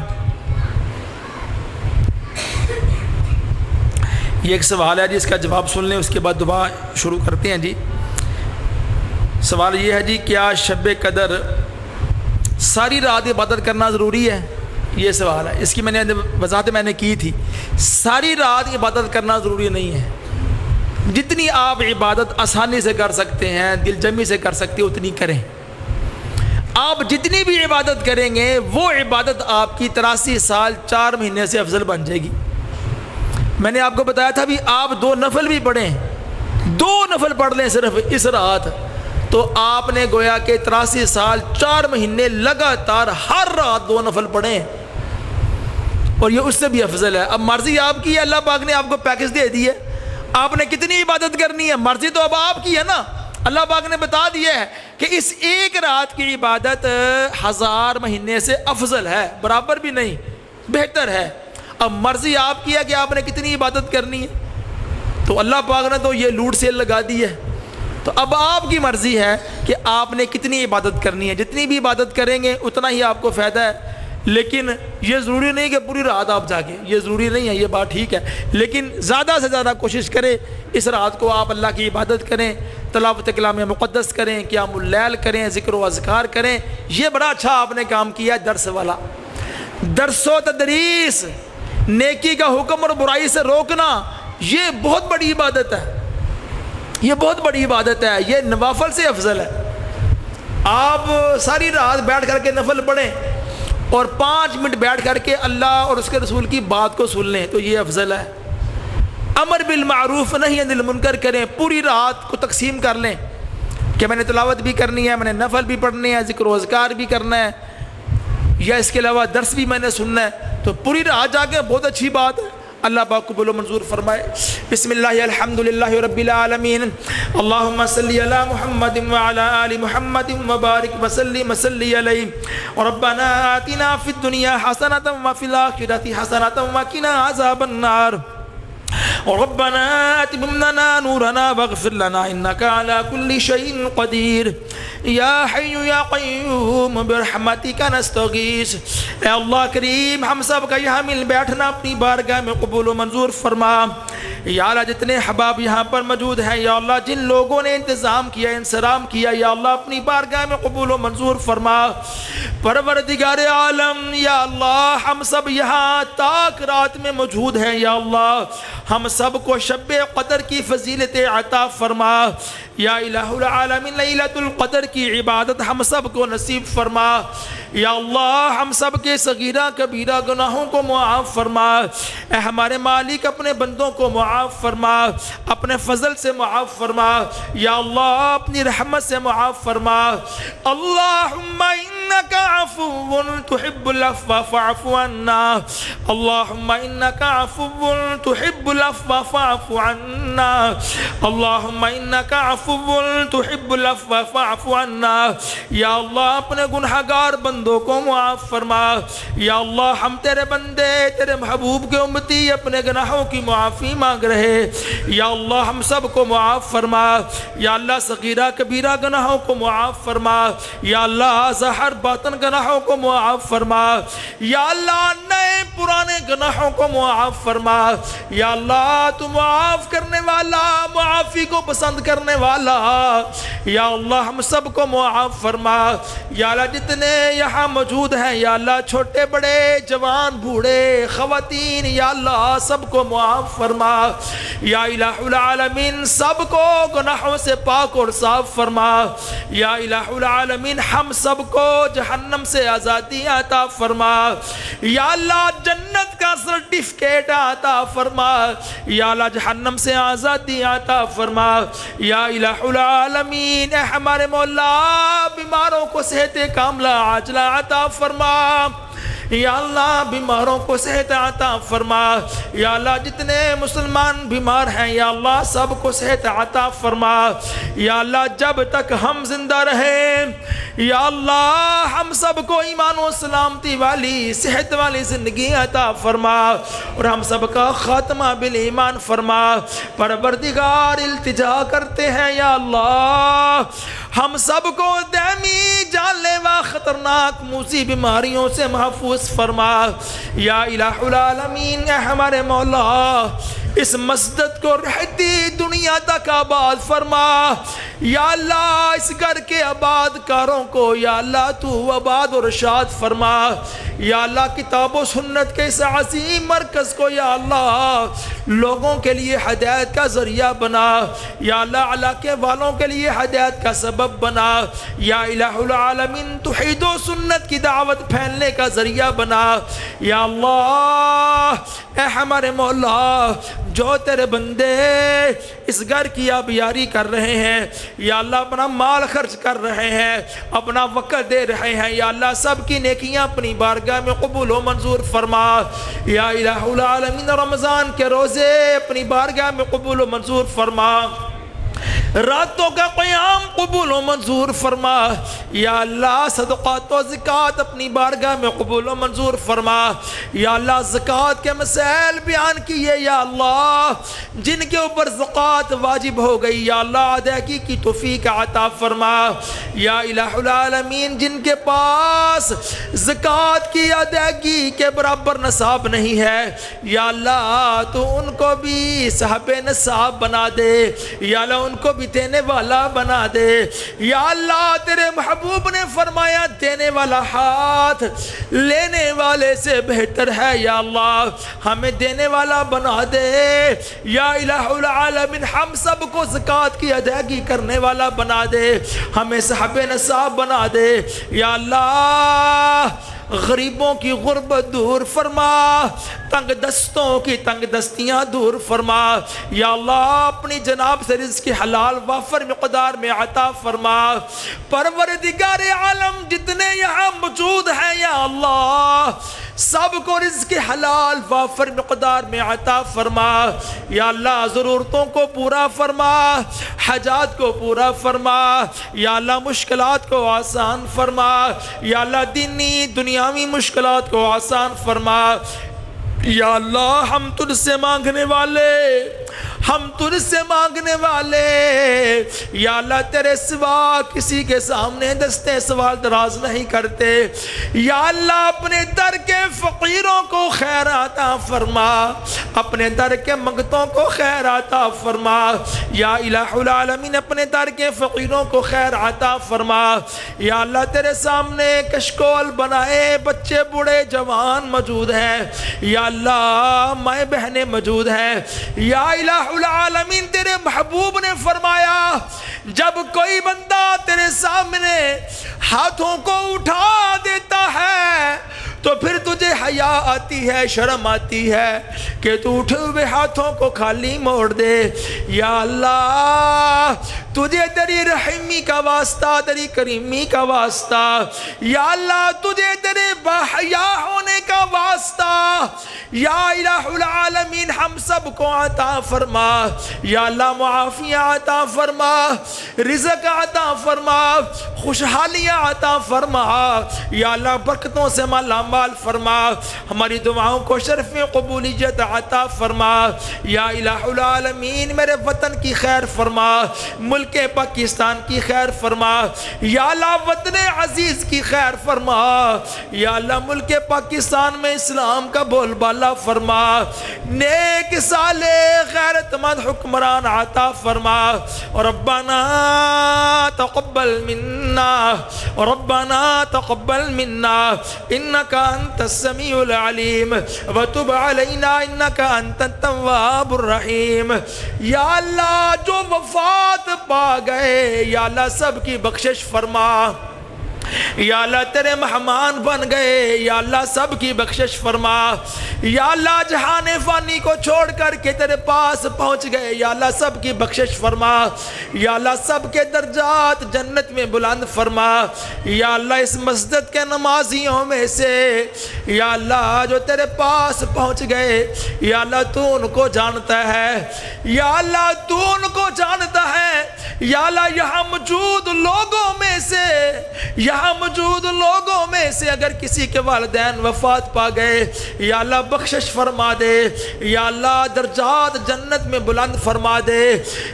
یہ ایک سوال ہے جی, اس کا جواب سن لیں, اس کے بعد دعا شروع کرتے ہیں جی. سوال یہ ہے جی, کیا شب قدر ساری رات عبادت کرنا ضروری ہے؟ یہ سوال ہے. اس کی میں نے وضاحت میں نے کی تھی. ساری رات عبادت کرنا ضروری نہیں ہے. جتنی آپ عبادت آسانی سے کر سکتے ہیں, دل جمی سے کر سکتے ہیں, اتنی کریں. آپ جتنی بھی عبادت کریں گے وہ عبادت آپ کی 83 سال 4 مہینے سے افضل بن جائے گی. میں نے آپ کو بتایا تھا بھی آپ 2 نفل بھی پڑھیں, 2 نفل پڑھ لیں صرف اس رات, تو آپ نے گویا کہ 83 سال 4 مہینے لگاتار ہر رات 2 نفل پڑھیں, اور یہ اس سے بھی افضل ہے. اب مرضی آپ کی ہے, اللہ پاک نے آپ کو پیکج دے دی ہے, آپ نے کتنی عبادت کرنی ہے, مرضی تو اب آپ کی ہے نا. اللہ پاک نے بتا دیا ہے کہ اس ایک رات کی عبادت 1000 مہینے سے افضل ہے, برابر بھی نہیں, بہتر ہے. اب مرضی آپ کی ہے کہ آپ نے کتنی عبادت کرنی ہے. تو اللہ پاک نے تو یہ لوٹ سیل لگا دی ہے, تو اب آپ کی مرضی ہے کہ آپ نے کتنی عبادت کرنی ہے. جتنی بھی عبادت کریں گے اتنا ہی آپ کو فائدہ ہے. لیکن یہ ضروری نہیں کہ پوری رات آپ جاگیں, یہ ضروری نہیں ہے, یہ بات ٹھیک ہے. لیکن زیادہ سے زیادہ کوشش کریں اس رات کو آپ اللہ کی عبادت کریں, تلاوت کلام مقدس کریں, قیام اللیل کریں, ذکر و اذکار کریں. یہ بڑا اچھا آپ نے کام کیا ہے درس والا. درس و تدریس, نیکی کا حکم اور برائی سے روکنا, یہ بہت بڑی عبادت ہے. یہ بہت بڑی عبادت ہے, یہ نوافل سے افضل ہے. آپ ساری رات بیٹھ کر کے نفل پڑھیں اور 5 منٹ بیٹھ کر کے اللہ اور اس کے رسول کی بات کو سن لیں, تو یہ افضل ہے. امر بالمعروف نہی عن المنکر کریں, پوری رات کو تقسیم کر لیں کہ میں نے تلاوت بھی کرنی ہے, میں نے نفل بھی پڑھنے ہیں, ذکر و اذکار بھی کرنا ہے, یا اس کے علاوہ درس بھی میں نے سننا ہے, تو پوری رات جا کے بہت اچھی بات ہے. اللہ پاک قبول و منظور فرمائے. بسم اللہ الحمد للہ رب العالمین. اللہم صلی علی محمد وعلی آل محمد وبارک وسلم وصلی علیہ. ربنا آتنا فی الدنیا حسنۃ وفی الآخرۃ حسنۃ وقنا عذاب النار. ربنا اتمم لنا نورنا واغفر لنا انک علی کل شیء قدیر. یا حی یا قیوم برحمتک نستغیث۔ اے اللہ کریم ہم سب کا یہاں مل بیٹھنا اپنی بارگاہ میں قبول و منظور فرما۔ یا اللہ جتنے احباب یہاں پر موجود ہیں یا اللہ جن لوگوں نے انتظام کیا انصرام کیا یا اللہ اپنی بارگاہ میں قبول و منظور فرما۔ پروردگار عالم یا اللہ ہم سب یہاں تاک رات میں موجود ہیں یا اللہ ہم سب کو شب قدر کی فضیلت عطا فرما۔ یا الہ العالمین لیلۃ القدر کی عبادت ہم سب کو نصیب فرما۔ یا اللہ ہم سب کے صغیرہ کبیرہ گناہوں کو معاف فرما۔ اے ہمارے مالک اپنے بندوں کو معاف فرما، اپنے فضل سے معاف فرما یا اللہ اپنی رحمت سے معاف فرما۔ اللہم انک عفو تحب العفو فاعف عنا، اللہم انک عفو تحب العفو فاعف عنا، اللہم انک عفو تحب العفو فاعف عنا۔ یا اللہ اپنے گنہگار بندوں کو معاف فرما۔ یا اللہ ہم تیرے بندے تیرے محبوب کے امتی اپنے گناہوں کی معافی مانگ رہے، یا اللہ ہم سب کو معاف فرما۔ یا اللہ صغیرہ کبیرہ گناہوں کو معاف فرما، یا اللہ ظاہر باطن گناہوں کو معاف فرما، یا اللہ نئے پرانے گناہوں کو معاف فرما۔ یا اللہ تو معاف کرنے والا معافی کو پسند کرنے والا، یا اللہ ہم سب کو معاف فرما۔ یا اللہ جتنے یہاں موجود ہیں یا اللہ چھوٹے بڑے جوان بوڑھے خواتین یا اللہ سب کو معاف فرما۔ یا الہ العالمین سب کو گناہوں سے پاک اور صاف فرما۔ یا الہ العالمین ہم سب کو جہنم سے آزادی عطا فرما۔ یا اللہ جنت کا سرٹیفکیٹ عطا فرما، یا اللہ جہنم سے آزادی عطا فرما۔ یا الہ العالمین اے ہمارے مولا بیماروں کو صحت کاملہ عاجلہ عطا فرما۔ یا اللہ بیماروں کو صحت عطا فرما۔ یا اللہ جتنے مسلمان بیمار ہیں یا اللہ سب کو صحت عطا فرما۔ یا اللہ جب تک ہم زندہ رہیں یا اللہ ہم سب کو ایمان و سلامتی والی صحت والی زندگی عطا فرما اور ہم سب کا خاتمہ بالایمان فرما۔ پروردگار التجا کرتے ہیں یا اللہ ہم سب کو دائمی جان لیوا خطرناک موذی بیماریوں سے محفوظ فرما۔ یا الہ العالمین اے ہمارے مولا اس مسجد کو رہتی دنیا تک آباد فرما۔ یا اللہ اس گھر کے آباد کاروں کو یا اللہ تو آباد و رشاد فرما۔ یا اللہ کتاب و سنت کے اس عظیم مرکز کو یا اللہ لوگوں کے لیے ہدایت کا ذریعہ بنا، یا اللہ علاقے والوں کے لیے ہدایت کا سبب بنا۔ یا الہ العالمین توحید و سنت کی دعوت پھیلنے کا ذریعہ بنا۔ یا اللہ اے ہمارے مولا جو تیرے بندے اس گھر کی آبیاری کر رہے ہیں یا اللہ اپنا مال خرچ کر رہے ہیں اپنا وقت دے رہے ہیں یا اللہ سب کی نیکیاں اپنی بارگاہ میں قبول و منظور فرما۔ یا الہ العالمین رمضان کے روزے اپنی بارگاہ میں قبول و منظور فرما، راتوں کا قیام قبول و منظور فرما۔ یا اللہ صدقات و زکوٰۃ اپنی بارگاہ میں قبول و منظور فرما۔ یا اللہ زکوٰۃ کے مسائل بیان کیے یا اللہ جن کے اوپر زکوٰۃ واجب ہو گئی یا اللہ ادائیگی کی توفیق عطا فرما۔ یا الہ العالمین جن کے پاس زکوٰۃ کی ادائیگی کے برابر نصاب نہیں ہے یا اللہ تو ان کو بھی صاحب نصاب بنا دے، یا اللہ ان کو بھی دینے والا بنا دے۔ یا اللہ تیرے محبوب نے فرمایا دینے والا ہاتھ لینے والے سے بہتر ہے، یا اللہ ہمیں دینے والا بنا دے۔ یا الہ العالمین ہم سب کو زکوٰۃ کی ادائیگی کرنے والا بنا دے، ہمیں صاحب نصاب بنا دے۔ یا اللہ غریبوں کی غربت دور فرما، تنگ دستوں کی تنگ دستیاں دور فرما۔ یا اللہ اپنی جناب سے رزق حلال وافر مقدار میں عطا فرما۔ پروردگار عالم جتنے یہاں موجود ہیں یا اللہ سب کو رزق حلال وافر مقدار میں عطا فرما۔ یا اللہ ضرورتوں کو پورا فرما، حاجات کو پورا فرما۔ یا اللہ مشکلات کو آسان فرما، یا اللہ دینی دنیاوی مشکلات کو آسان فرما۔ یا اللہ ہم تجھ سے مانگنے والے ہم تجھ سے مانگنے والے یا اللہ تیرے سوا کسی کے سامنے دستے سوال دراز نہیں کرتے. یا اللہ اپنے در کے فقیروں کو خیر عطا فرما، اپنے در کے منگتوں کو خیر عطا فرما. یا الہ العالمین اپنے در کے فقیروں کو خیر عطا فرما. یا اللہ تیرے سامنے کشکول بنائے بچے بوڑھے جوان موجود ہیں، یا اللہ مائیں بہنیں موجود ہیں. یا الہ العالمین تیرے محبوب نے فرمایا جب کوئی بندہ تیرے سامنے ہاتھوں کو اٹھا دیتا ہے تو پھر تجھے حیا آتی ہے، شرم آتی ہے کہ تو اٹھے ہوئے ہاتھوں کو خالی موڑ دے. یا اللہ تجھے تیری رحمی کا واسطہ، تیری کریمی کا واسطہ، یا اللہ تجھے تیرے باحیا ہونے کا واسطہ، یا الہ العالمین ہم سب کو عطا فرما. یا اللہ معافیاں عطا فرما، رزق عطا فرما، خوشحالیاں عطا فرما. یا اللہ برکتوں سے مالا مال فرما، ہماری دعاؤں کو شرف قبولیت عطا فرما. یا الہ العالمین میرے وطن کی خیر فرما، ملک پاکستان کی خیر فرما. یا اللہ وطن عزیز کی خیر فرما. یا اللہ ملک پاکستان میں اسلام کا بول بالا فرما، نیک صالح غیرت مند حکمران عطا فرما. ربنا تقبل منا، ربنا تقبل منا انك انت السميع العليم وتب علينا انك انت التواب الرحيم. یا اللہ جو وفات پا گئے یا اللہ سب کی بخشش فرما. یا اللہ تیرے مہمان بن گئے یا اللہ سب کی بخشش فرما. یا اللہ جہان فانی کو چھوڑ کر کے تیرے پاس پہنچ گئے یا اللہ سب کی بخشش فرما. یا اللہ سب کے درجات جنت میں بلند فرما. یا اللہ اس مسجد کے نمازیوں میں سے یا اللہ جو تیرے پاس پہنچ گئے یا اللہ تو ان کو جانتا ہے، یا اللہ تو ان کو جانتا ہے. یا اللہ یہاں موجود لوگوں میں سے، یہاں موجود لوگوں میں سے اگر کسی کے والدین وفات پا گئے یا اللہ بخشش فرما دے. یا اللہ درجات جنت میں بلند فرما دے.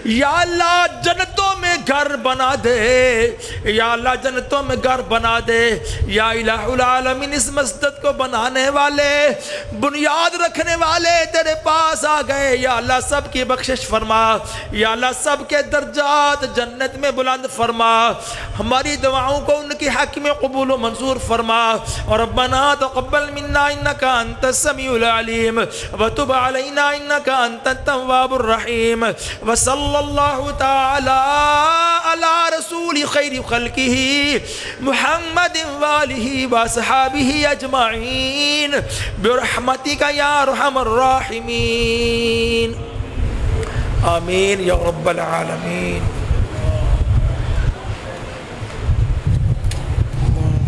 یا اللہ جنتوں میں گھر بنا دے، یا اللہ جنتوں میں گھر بنا دے. یا الہ العالمین اس مسجد کو بنانے والے، بنیاد رکھنے والے تیرے پاس آ گئے یا اللہ سب کی بخشش فرما. یا اللہ سب کے درجات جنت میں بلند فرما. ہماری دعاؤں کو ان کی حق میں قبول و منظور فرما. اور ربنا تقبل منا انك انت السميع العليم وتب علينا انك انت التواب الرحيم. وصلى الله تعالى على رسول خير خلقه محمد وآله وصحابه اجمعين برحمتك يا ارحم الراحمين. آمین یا رب العالمین.